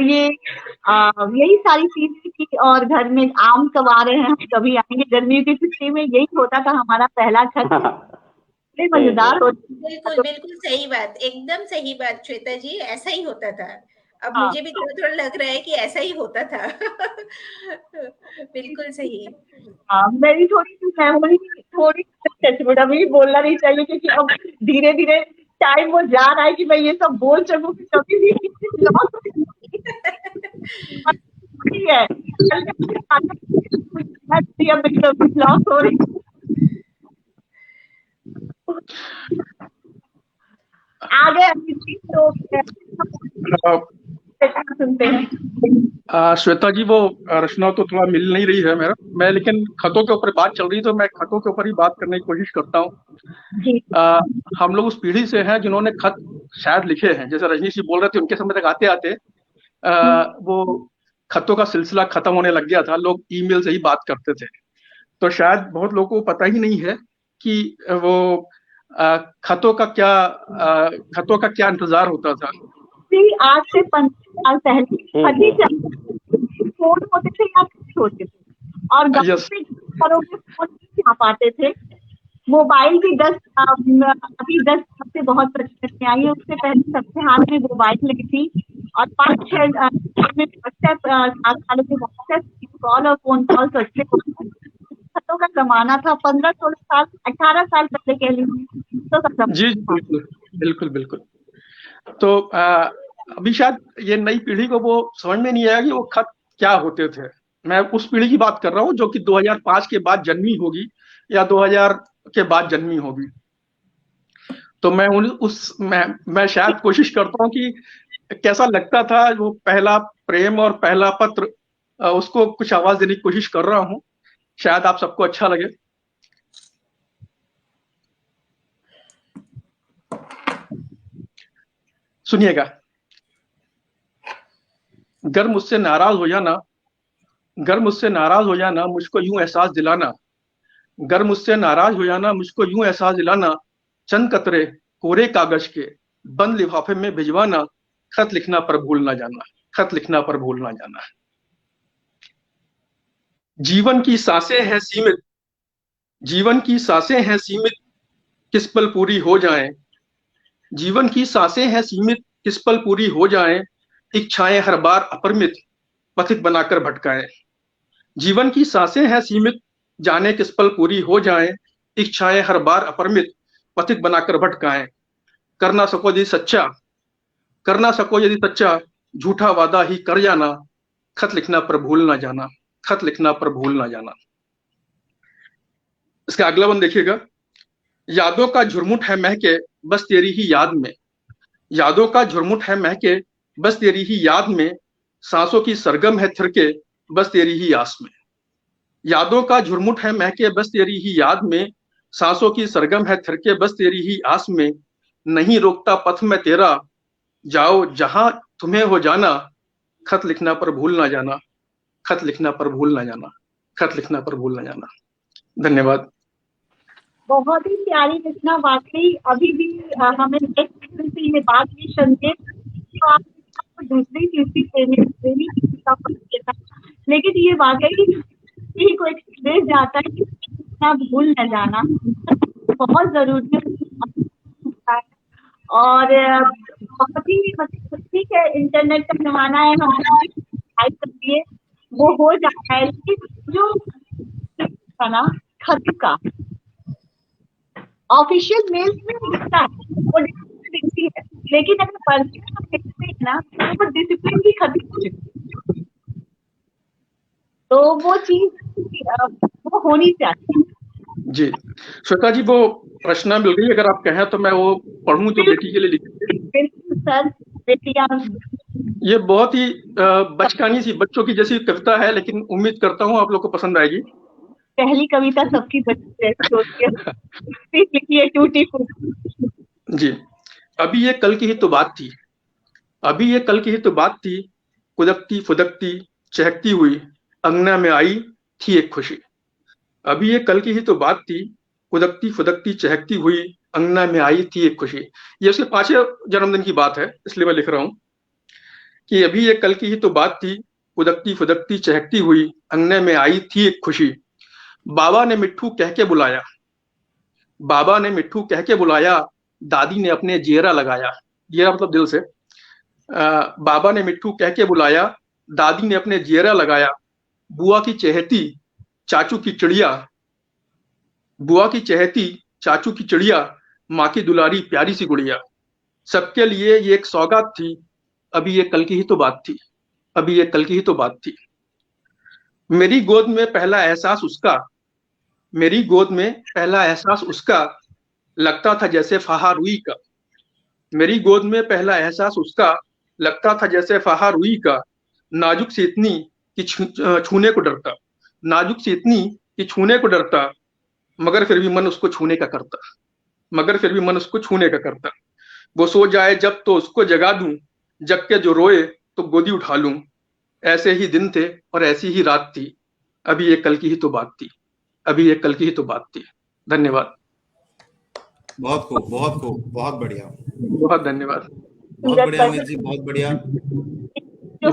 ये यही सारी चीजें थी। और घर में आम कब आ रहे हैं, कभी आएंगे, गर्मियों की छुट्टी में यही होता था हमारा पहला खत। मजेदार होता। बिल्कुल बिल्कुल सही बात, एकदम सही बात श्वेता जी, ऐसा ही होता था। अब मुझे भी थोड़ा थोड़ा लग रहा है कि ऐसा ही होता था। बिल्कुल सही। मेरी थोड़ी सी मेमोरी थोड़ी अभी बोलना नहीं चाहिए, क्योंकि अब धीरे धीरे टाइम वो जा रहा है कि मैं ये सब बोल सकूं कि कभी भी लॉस हो रही। आगे तो सुनते हैं। श्वेता जी, वो रचना तो थोड़ा मिल नहीं रही है मेरा, मैं लेकिन खतों के ऊपर बात चल रही तो मैं खतों के ऊपर ही बात करने की कोशिश करता हूँ। हम लोग उस पीढ़ी से हैं जिन्होंने खत शायद लिखे हैं। जैसे रजनीश जी बोल रहे थे, उनके समय तक आते आते वो खतों का सिलसिला खत्म होने लग गया था, लोग ईमेल से ही बात करते थे। तो शायद बहुत लोगों को पता ही नहीं है कि वो खतों का क्या इंतजार होता था। आज से 15 साल पहले फोन होते थे या होते थे, और घरों में फोन नहीं पाते थे। मोबाइल भी 10 हफ्ते बहुत प्रचलित में आई है। उससे पहले सबके हाथ में मोबाइल लगी थी, और 5-6 में व्हाट्सएप, 7 सालों के व्हाट्सएप कॉल और फोन कॉल करते खतों का जमाना था। 15-16 साल 18 साल पहले कह लीजिए तो जी बिल्कुल बिल्कुल बिल्कुल। तो अभी शायद ये नई पीढ़ी को वो समझ में नहीं आया कि वो खत क्या होते थे। मैं उस पीढ़ी की बात कर रहा हूँ जो कि 2005 के बाद जन्मी होगी या 2000 के बाद जन्मी होगी। तो मैं शायद कोशिश करता हूँ कि कैसा लगता था वो पहला प्रेम और पहला पत्र, उसको कुछ आवाज देने की कोशिश कर रहा हूँ, शायद आप सबको अच्छा लगे। सुनिएगा। गर मुझसे नाराज हो जाना, गर मुझसे नाराज हो जाना, मुझको यूं एहसास दिलाना, गर मुझसे नाराज हो जाना, मुझको यूं एहसास दिलाना, चंद कतरे कोरे कागज के बंद लिफाफे में भिजवाना, खत लिखना पर भूल ना जाना, खत लिखना पर भूल ना जाना। जीवन की सांसें हैं सीमित, जीवन की सांसें हैं सीमित, किस पल पूरी हो जाएं, जीवन की सांसें हैं सीमित, किस पल पूरी हो जाएं, इच्छाएं हर बार अपरिमित, पथिक बनाकर भटकाएं। जीवन की सांसें हैं सीमित, जाने किस पल पूरी हो जाएं, इच्छाएं हर बार अपरिमित, पथिक बनाकर भटकाएं। करना सको यदि सच्चा, करना सको यदि सच्चा, झूठा वादा ही कर जाना, खत लिखना पर भूल ना जाना, खत लिखना पर भूल ना जाना। इसका अगला बंद देखिएगा। यादों का झुरमुट है महके बस तेरी ही याद में, यादों का झुरमुट है महके बस तेरी ही याद में, सांसों की सरगम है थिरके बस तेरी ही आस में। यादों का झुरमुट है महके बस तेरी ही याद में, सांसों की सरगम है थिरके बस तेरी ही आस में। नहीं रोकता पथ में तेरा, जाओ जहां तुम्हें हो जाना, खत लिखना पर भूल ना जाना, खत लिखना पर भूल ना जाना, खत लिखना पर भूल ना जाना। धन्यवाद। बहुत ही प्यारी रचना, वाकई अभी भी हमें ये बात भी संदेश तो आप दूसरी तीसरी प्रेमी का देता, लेकिन ये वाकई को एक संदेश जाता है कि इतना भूल न जाना बहुत जरूरी है। और बहुत ही मतलब ठीक है, इंटरनेट का जमाना है, हम टाइप कर दिए वो हो जाता है, लेकिन जो ना खत का ऑफिशियल मेल में दिखता है वो दिखती है, लेकिन अगर पर्सनल ना, वो डिसिप्लिन की खत्म हो चुकी है। तो वो चीज वो होनी चाहिए। जी श्वेता जी, वो रचना मिल गई, अगर आप कहें तो मैं वो पढ़ूं जो बेटी के लिए लिखी। बिल्कुल सर, बेटियां। ये बहुत ही बचकानी सी बच्चों की जैसी कविता है, लेकिन उम्मीद करता हूँ आप लोग को पसंद आएगी। पहली कविता सबकी बच्ची जैसी होती है, लिखी है टूटी फूटी। जी, अभी ये कल की ही तो बात थी, अभी ये कल की ही तो बात थी, कुदकती फुदकती चहकती हुई अंगना में आई थी एक खुशी। अभी ये कल की ही तो बात थी, कुदकती फुदकती चहकती हुई अंगना में आई थी एक खुशी। ये उसके 5वें जन्मदिन की बात है, इसलिए मैं लिख रहा हूँ कि अभी ये कल की ही तो बात थी, कुदकती फुदकती चहकती हुई अंगने में आई थी एक खुशी। बाबा ने मिट्ठू कह के बुलाया, बाबा ने मिट्ठू कह के बुलाया, दादी ने अपने जेरा लगाया। जेरा मतलब दिल से। बाबा ने मिट्ठू कह के बुलाया, दादी ने अपने जेरा लगाया। बुआ की चहेती चाचू की चिड़िया, बुआ की चहेती चाचू की चिड़िया, माँ की दुलारी प्यारी सी गुड़िया। सबके लिए ये एक सौगात थी, अभी ये कल की ही तो बात थी, अभी ये कल की ही तो बात थी। मेरी गोद में पहला एहसास उसका, मेरी गोद में पहला एहसास उसका, लगता था जैसे फाहा रुई का। मेरी गोद में पहला एहसास उसका, लगता था जैसे फाहा रुई का। नाजुक सी इतनी कि छूने को डरता, नाजुक सी इतनी कि छूने को डरता, मगर फिर भी मन उसको छूने का करता, मगर फिर भी मन उसको छूने का करता। वो सो जाए जब तो उसको जगा दूं, जग के जो रोए तो गोदी उठा लूं। ऐसे ही दिन थे और ऐसी ही रात थी, अभी ये कल की ही तो बात थी, अभी ये कल की ही तो बात थी। धन्यवाद। बहुत खूब, बहुत खूब, बहुत बढ़िया, बहुत धन्यवाद। बहुत बढ़िया अमित जी, बहुत बढ़िया। जो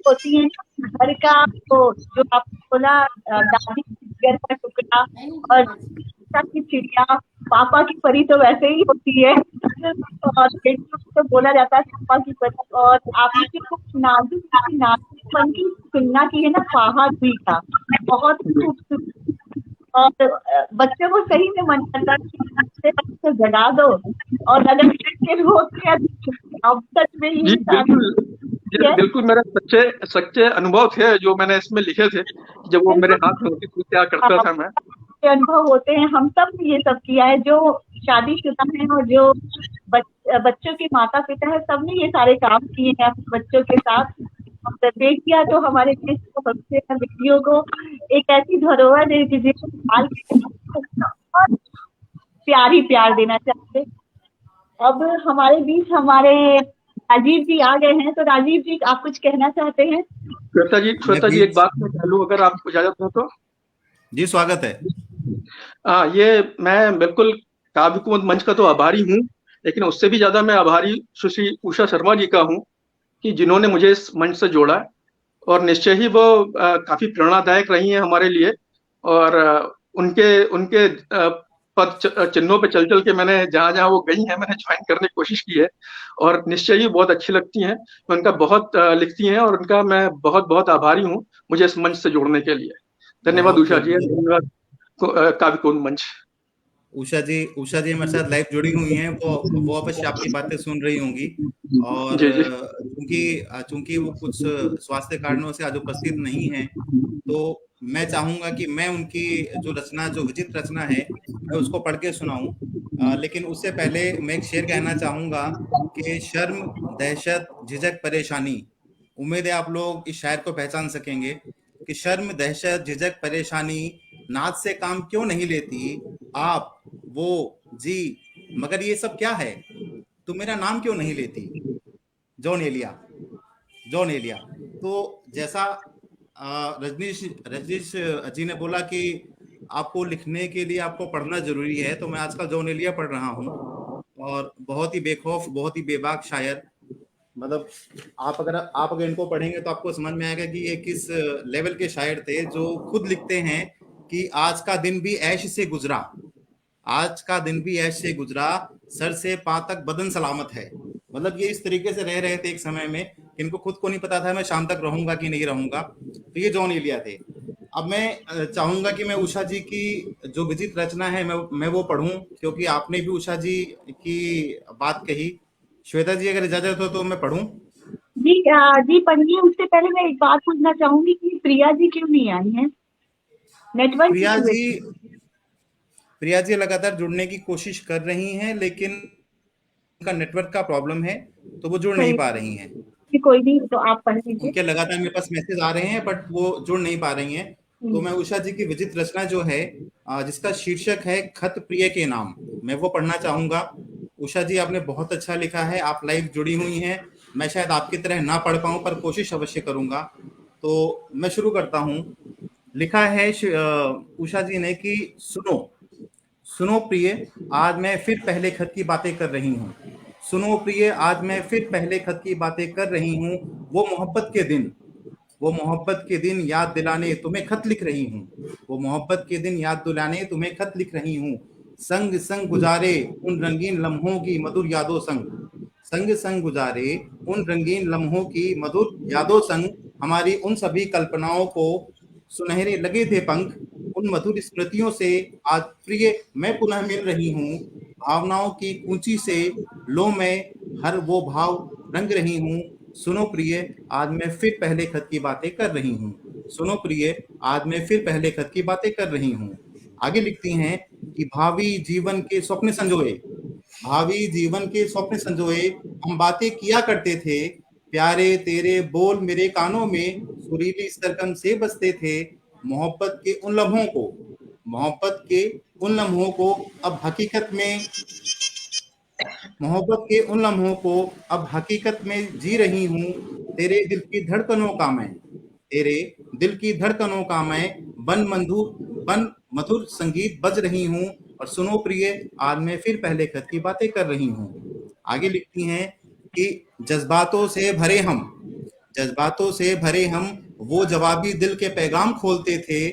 होती है घर का, तो जो आपने बोला दादी घर का टुकड़ा और की चिड़िया, पापा की परी तो वैसे ही होती है, और बेटियों को तो बोला जाता है पापा की परी। और आपने जो नाजुक मन की तुलना की है ना फाहा रुई का, बहुत खूबसूरत। और बच्चों को सही में मन करता है कि जगा दो, और अगर के होते हैं अब सच में ही बिल्कुल मेरे सच्चे अनुभव थे जो मैंने इसमें लिखे थे, जब वो मेरे हाथ में होती थी क्या करता था मैं। अनुभव होते हैं, हम सब ने ये सब किया है, जो शादीशुदा है और जो बच्चों के माता पिता है, सबने ये सारे काम किए हैं अपने बच्चों के साथ। बेटियां तो हमारे देश को बच्चे हैं, बेटियों को एक ऐसी धरोहर है जिसे संभाल के और प्यार देना चाहिए। अब हमारे बीच हमारे राजीव जी आ गए हैं, तो राजीव जी आप कुछ कहना चाहते हैं? श्वेता जी एक बात मैं कह लूं, अगर आपको इजाजत हो तो। जी स्वागत है। ये मैं बिल्कुल काव्य कुमुद मंच का तो आभारी हूँ, लेकिन उससे भी ज्यादा मैं आभारी सुश्री उषा शर्मा जी का हूँ कि जिन्होंने मुझे इस मंच से जोड़ा, और निश्चय ही वो काफी प्रेरणादायक रही हैं हमारे लिए। और उनके पद चिन्हों पे चल के मैंने जहां वो गई हैं मैंने ज्वाइन करने की कोशिश की है, और निश्चय ही बहुत अच्छी लगती हैं, उनका बहुत लिखती हैं, और उनका मैं बहुत बहुत आभारी हूँ मुझे इस मंच से जोड़ने के लिए। धन्यवाद उषा जी, धन्यवाद काव्य कुमुद मंच। उषा जी हमारे साथ लाइव जुड़ी हुई हैं, वो अवश्य आपकी बातें सुन रही होंगी। और चूंकि वो कुछ स्वास्थ्य कारणों से आज उपस्थित नहीं है, तो मैं चाहूंगा कि मैं उनकी जो विचित्र रचना है मैं उसको पढ़ के सुनाऊं। लेकिन उससे पहले मैं एक शेर कहना चाहूंगा कि शर्म, दहशत, झिझक, परेशानी। उम्मीद है आप लोग इस शायर को पहचान सकेंगे कि शर्म, दहशत, झिझक, परेशानी, नाच से काम क्यों नहीं लेती आप, वो जी, मगर ये सब क्या है, तुम मेरा नाम क्यों नहीं लेती। जॉन एलिया। तो जैसा रजनीश जी ने बोला कि आपको लिखने के लिए आपको पढ़ना जरूरी है, तो मैं आजकल जॉन एलिया पढ़ रहा हूँ, और बहुत ही बेखौफ, बहुत ही बेबाक शायर। मतलब आप अगर इनको पढ़ेंगे तो आपको समझ में आएगा कि ये किस लेवल के शायर थे, जो खुद लिखते हैं कि आज का दिन भी ऐश से गुजरा, आज का दिन भी ऐश से गुजरा, सर से पांव तक बदन सलामत है। मतलब ये इस तरीके से रह रहे थे एक समय में, इनको खुद को नहीं पता था मैं शाम तक रहूंगा कि नहीं रहूंगा। तो ये जॉन एलिया थे। अब मैं चाहूंगा कि मैं उषा जी की जो विचित्र रचना है मैं वो पढ़ूं, क्योंकि आपने भी उषा जी की बात कही श्वेता जी अगर इजाजत हो तो मैं पढ़ूं? जी जी पढ़िए। उससे पहले मैं एक बात पूछना चाहूंगी कि प्रिया जी क्यों नहीं आई हैं? नेटवर्क प्रिया इशू है। जी लगातार जुड़ने की कोशिश कर रही हैं, लेकिन उनका नेटवर्क का प्रॉब्लम है, तो वो जुड़ नहीं पा रही हैं। कोई नहीं, तो आप पढ़ लीजिए। उनके लगातार मेरे पास मैसेज आ रहे हैं, बट वो जुड़ नहीं पा रही हैं। तो मैं उषा जी की विजित रचना जो है, जिसका शीर्षक है खत प्रिय के नाम, मैं वो पढ़ना चाहूंगा। उषा जी, आपने बहुत अच्छा लिखा है, आप लाइव जुड़ी हुई हैं। मैं शायद आपकी तरह ना पढ़ पाऊं, पर कोशिश अवश्य करूंगा। तो मैं शुरू करता हूं। लिखा है उषा जी ने कि सुनो सुनो प्रिय, आज मैं फिर पहले खत की बातें कर रही हूँ। सुनो प्रिय, आज मैं फिर पहले खत की बातें कर रही हूँ। वो मोहब्बत के दिन याद दिलाने तुम्हें खत लिख रही हूँ। वो मोहब्बत के दिन याद दिलाने तुम्हें खत लिख रही हूँ। संग संग गुजारे उन रंगीन लम्हों की मधुर यादों संग गुजारे उन रंगीन लम्हों की मधुर यादों संग, हमारी उन सभी कल्पनाओं को सुनहरे लगे थे पंख। उन मधुर स्मृतियों से आज प्रिय मैं पुनः मिल रही हूँ। भावनाओं की ऊंची से लो मैं हर वो भाव रंग रही हूँ। सुनो प्रिय, आज मैं फिर पहले खत की बातें कर रही हूँ। सुनो प्रिय, आज मैं फिर पहले खत की बातें कर रही हूँ। आगे लिखती हैं कि भावी जीवन के स्वप्न संजोए हम बातें किया करते थे। प्यारे तेरे बोल मेरे कानों में सुरीली सरगम से बजते थे। मोहब्बत के उन लम्हों को अब हकीकत में जी रही हूँ। तेरे दिल की धड़कनों का मैं बन मधुर संगीत बज रही हूँ। और सुनो प्रिय, आज मैं फिर पहले खत की बातें कर रही हूँ। आगे लिखती हैं कि जज्बातों से भरे हम वो जवाबी दिल के पैगाम खोलते थे।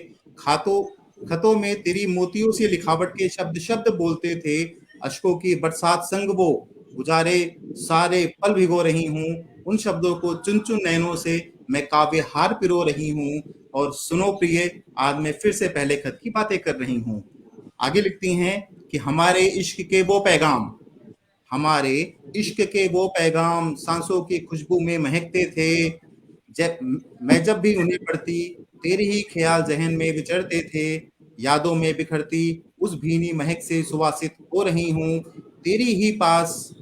खतों में तेरी मोतियों से लिखावट के शब्द बोलते थे। अश्कों की बरसात संग वो गुजारे सारे पल भिगो रही हूँ। उन शब्दों को चुन चुन नैनों से मैं काव्य हार पिरो रही हूँ। और सुनो प्रिय, आज मैं फिर से पहले खत की बातें कर रही हूँ। आगे लिखती हैं कि हमारे इश्क के वो पैगाम सांसों की खुशबू में महकते थे। जब भी उन्हें पढ़ती, तेरे ही ख्याल जहन में विचरते थे। यादों में बिखरती उस भीनी महक से सुवासित हो रही हूँ। तेरी ही पास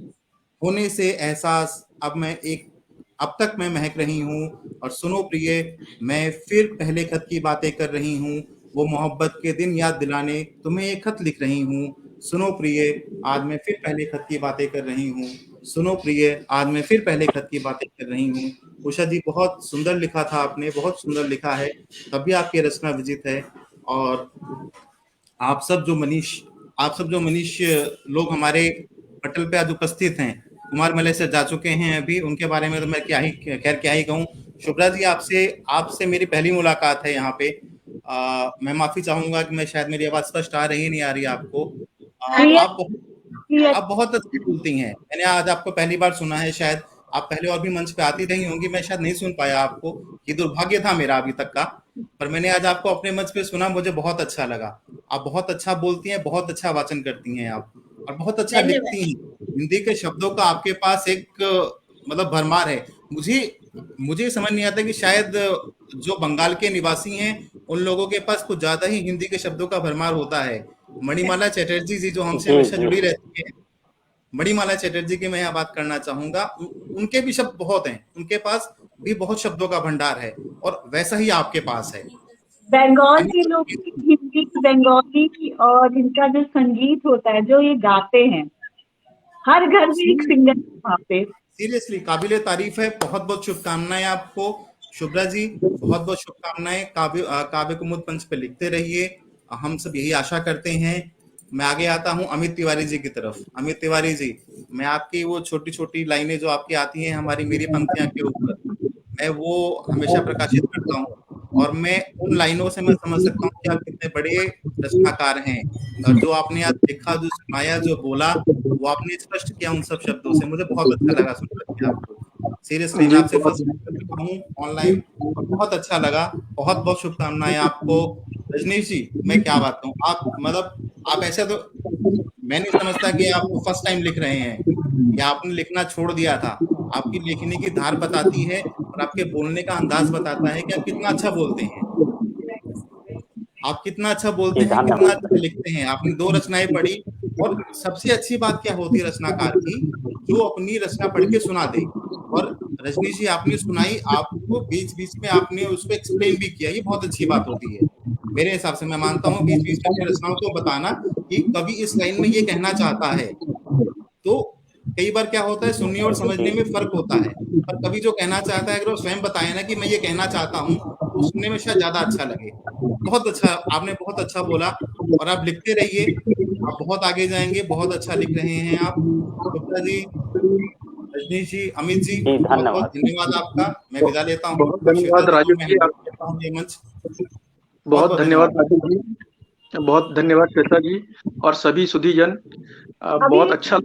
होने से एहसास अब तक मैं महक रही हूँ। और सुनो प्रिय, मैं फिर पहले खत की बातें कर रही हूँ। वो मोहब्बत के दिन याद दिलाने तुम्हें एक खत लिख रही हूँ। सुनो प्रिय, आज मैं फिर पहले खत की बातें कर रही हूँ। सुनो प्रिय, आज मैं फिर पहले खत की बातें कर रही हूँ। उषा जी, बहुत सुंदर लिखा था आपने, बहुत सुंदर लिखा है, तभी आपकी रचना विजित है। और आप सब जो मनीष लोग हमारे पटल पे आज उपस्थित हैं, कुमार मलय से जा चुके हैं अभी, उनके बारे में तो मैं क्या ही कहूँ। शुभ्रा जी, आपसे मेरी पहली मुलाकात है यहाँ पे। मैं माफी चाहूंगा कि शायद मेरी आवाज स्पष्ट आ रही नहीं आ रही आपको। आप बहुत अच्छी बोलती हैं। मैंने आज आपको पहली बार सुना है, शायद आप पहले और भी मंच पे आती रही होंगी, मैं शायद नहीं सुन पाया आपको। ये दुर्भाग्य था मेरा अभी तक का, पर मैंने आज आपको अपने मंच पे सुना, मुझे बहुत अच्छा लगा। आप बहुत अच्छा बोलती हैं, बहुत अच्छा वाचन करती हैं आप, और बहुत अच्छा लिखती हैं। हिंदी के शब्दों का आपके पास एक मतलब भरमार है। मुझे समझ नहीं आता कि शायद जो बंगाल के निवासी हैं उन लोगों के पास कुछ ज्यादा ही हिंदी के शब्दों का भरमार होता है। मणिमाला चटर्जी जी जो हमसे हमेशा जुड़ी रहती है, मणिमाला चटर्जी की मैं यहाँ बात करना चाहूंगा। उनके भी शब्द बहुत हैं, उनके पास भी बहुत शब्दों का भंडार है, और वैसा ही आपके पास है। बंगाल के लोग हिंदी, बंगाली और इनका जो संगीत होता है, जो ये गाते हैं, हर घर में एक सिंगर वहाँ पे। सीरियसली काबिले तारीफ है। बहुत बहुत शुभकामनाएं आपको शुभ्रा जी, बहुत बहुत शुभकामनाएं। काव्य कुमुद पंच पे लिखते रहिए, हम सब यही आशा करते हैं। मैं आगे आता हूं अमित तिवारी जी की तरफ। अमित तिवारी जी, मैं आपकी वो छोटी छोटी लाइनें जो आपकी आती हैं मेरी पंक्तियां के ऊपर, मैं वो हमेशा प्रकाशित करता हूँ, और मैं उन लाइनों से मैं समझ सकता हूँ कि आप कितने बड़े रचनाकार हैं। और जो आपने आज लिखा, जो सुनाया, जो बोला, वो आपने स्पष्ट किया उन सब शब्दों से, मुझे बहुत अच्छा लगा सुनकर के आपको। सीरियसली मैं आपसे फर्स्ट टाइम हूँ ऑनलाइन, और बहुत अच्छा लगा। बहुत बहुत शुभकामनाएं आपको। रजनीश जी, मैं क्या बात कहूँ, आप ऐसा तो मैं नहीं समझता कि आप फर्स्ट टाइम लिख रहे हैं या आपने लिखना छोड़ दिया था। आपकी लिखने की धार बताती है और आपके बोलने का अंदाज बताता है कि आप कितना अच्छा बोलते हैं, आप कितना अच्छा बोलते हैं, कितना अच्छा लिखते हैं। आपने 2 रचनाएं पढ़ी और सबसे अच्छी बात क्या होती है रचनाकार की, जो अपनी रचना पढ़ के सुना दे। और रजनी जी आपने सुनाई, आपको बीच बीच में आपने उसको एक्सप्लेन भी किया, ये बहुत अच्छी बात होती है मेरे हिसाब से। मैं मानता हूँ बीच बीच में अपनी रचनाओं को बताना कि कवि इस लाइन में ये कहना चाहता है। तो कई बार क्या होता है, सुनने और समझने में फर्क होता है, पर कवि जो कहना चाहता है अगर वो स्वयं बताए ना कि मैं ये कहना चाहता हूँ, तो सुनने में शायद ज्यादा अच्छा लगे। बहुत अच्छा, आपने बहुत अच्छा बोला और आप लिखते रहिए, आप बहुत आगे जाएंगे, बहुत अच्छा लिख रहे हैं आप। गुप्ता जी, रजनीश जी, अमित जी, बहुत बहुत धन्यवाद आपका। मैं विदा लेता हूँ। बहुत धन्यवाद राजीव जी, ये मंच बहुत धन्यवाद राजीव जी, बहुत धन्यवाद श्वेता जी और सभी सुधीजन। बहुत अच्छा,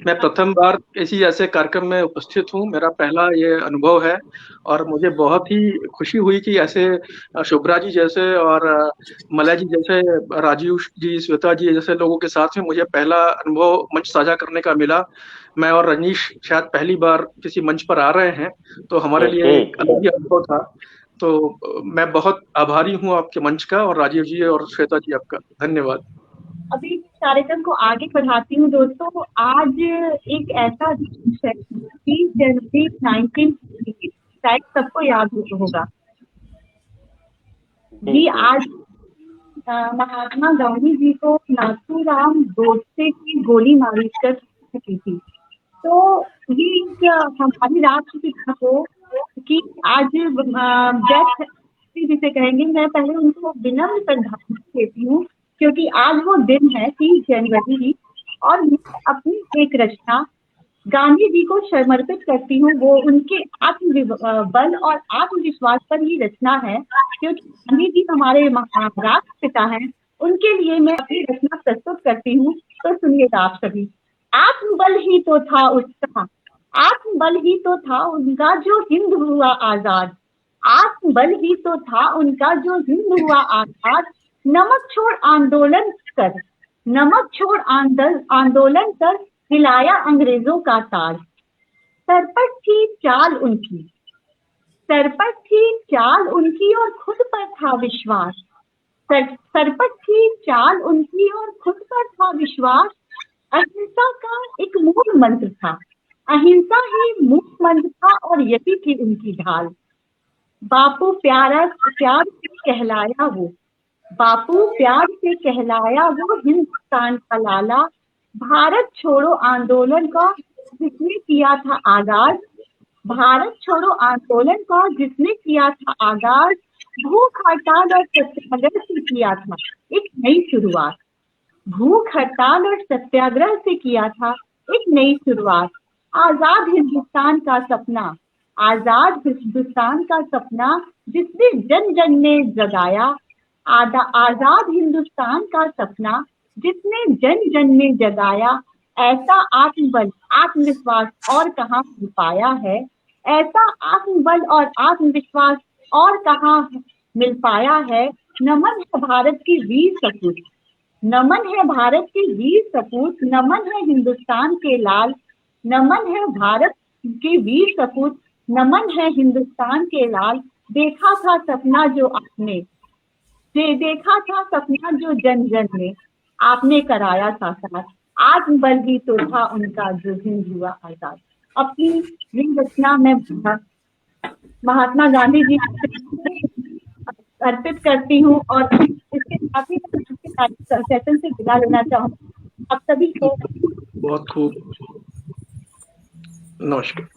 मैं प्रथम बार ऐसे कार्यक्रम में उपस्थित हूँ, मेरा पहला ये अनुभव है और मुझे बहुत ही खुशी हुई कि ऐसे शुभ्रा जी जैसे और मलय जी जैसे, राजीव जी, श्वेता जी जैसे लोगों के साथ में मुझे पहला अनुभव मंच साझा करने का मिला। मैं और रजनीश शायद पहली बार किसी मंच पर आ रहे हैं, तो हमारे लिए एक अलग ही अनुभव था। तो मैं बहुत आभारी हूँ आपके मंच का और राजीव जी और श्वेता जी आपका धन्यवाद। अभी कार्यक्रम को आगे बढ़ाती हूँ दोस्तों। आज एक ऐसा 30 जनवरी 1950, शायद सबको याद होगा जी, आज महात्मा गांधी जी को नाथूराम गोडसे की गोली मारी कर चुकी थी। तो ये हमारी राष्ट्रपिता को कि आज डेथ जिसे कहेंगे, मैं पहले उनको विनम्र श्रद्धांजलि देती हूँ क्योंकि आज वो दिन है 30 जनवरी और मैं अपनी एक रचना गांधी जी को समर्पित करती हूँ। वो उनके आत्मबल और आत्मविश्वास पर ही रचना है क्योंकि गांधी जी हमारे राष्ट्रपिता हैं। उनके लिए मैं अपनी रचना प्रस्तुत करती हूँ, तो सुनिएगा आप सभी। आत्मबल ही तो था उसका, आत्मबल ही तो था उनका जो हिंद हुआ आजाद, आत्मबल ही तो था उनका जो हिंद हुआ आजाद। नमक छोड़ आंदोलन कर, नमक छोड़ आंदोलन कर हिलाया अंग्रेजों का ताज। सर पर थी चाल उनकी, सर पर थी चाल उनकी और खुद पर था विश्वास। सर पर थी चाल उनकी और खुद पर था विश्वास। अहिंसा का एक मूल मंत्र था, अहिंसा ही मूल मंत्र था और यही थी उनकी ढाल। बापू प्यार से कहलाया वो, बापू प्यार से कहलाया वो हिंदुस्तान का लाला। भारत छोड़ो आंदोलन का जिसने किया था आगाज, भारत छोड़ो आंदोलन का जिसने किया था आगाज। भूख हड़ताल और सत्याग्रह से किया था एक नई शुरुआत, भूख हड़ताल और सत्याग्रह से किया था एक नई शुरुआत। आजाद हिंदुस्तान का सपना, आजाद हिंदुस्तान का सपना जिसने जन जन ने जगाया। आजाद हिंदुस्तान का सपना जिसने जन जन ने जगाया। ऐसा आत्मबल आत्मविश्वास और कहाँ मिल पाया है, ऐसा आत्मबल और आत्मविश्वास और कहाँ मिल पाया है। नमन है भारत की वीर सपूत, नमन है भारत के वीर सपूत, नमन है हिंदुस्तान के लाल। नमन है भारत के वीर सपूत, नमन है हिंदुस्तान के लाल। देखा था सपना जो आपने, देखा था सपना जो जन जन ने, आपने कराया साकार। आत्मबल ही तो था उनका जो हिंद हुआ आजाद। अपनी ये रचना में महात्मा गांधी जी अर्पित करती हूँ और इसके साथ ही सेशन से विदा लेना चाहूँ आप सभी को। बहुत खूब, नमस्कार।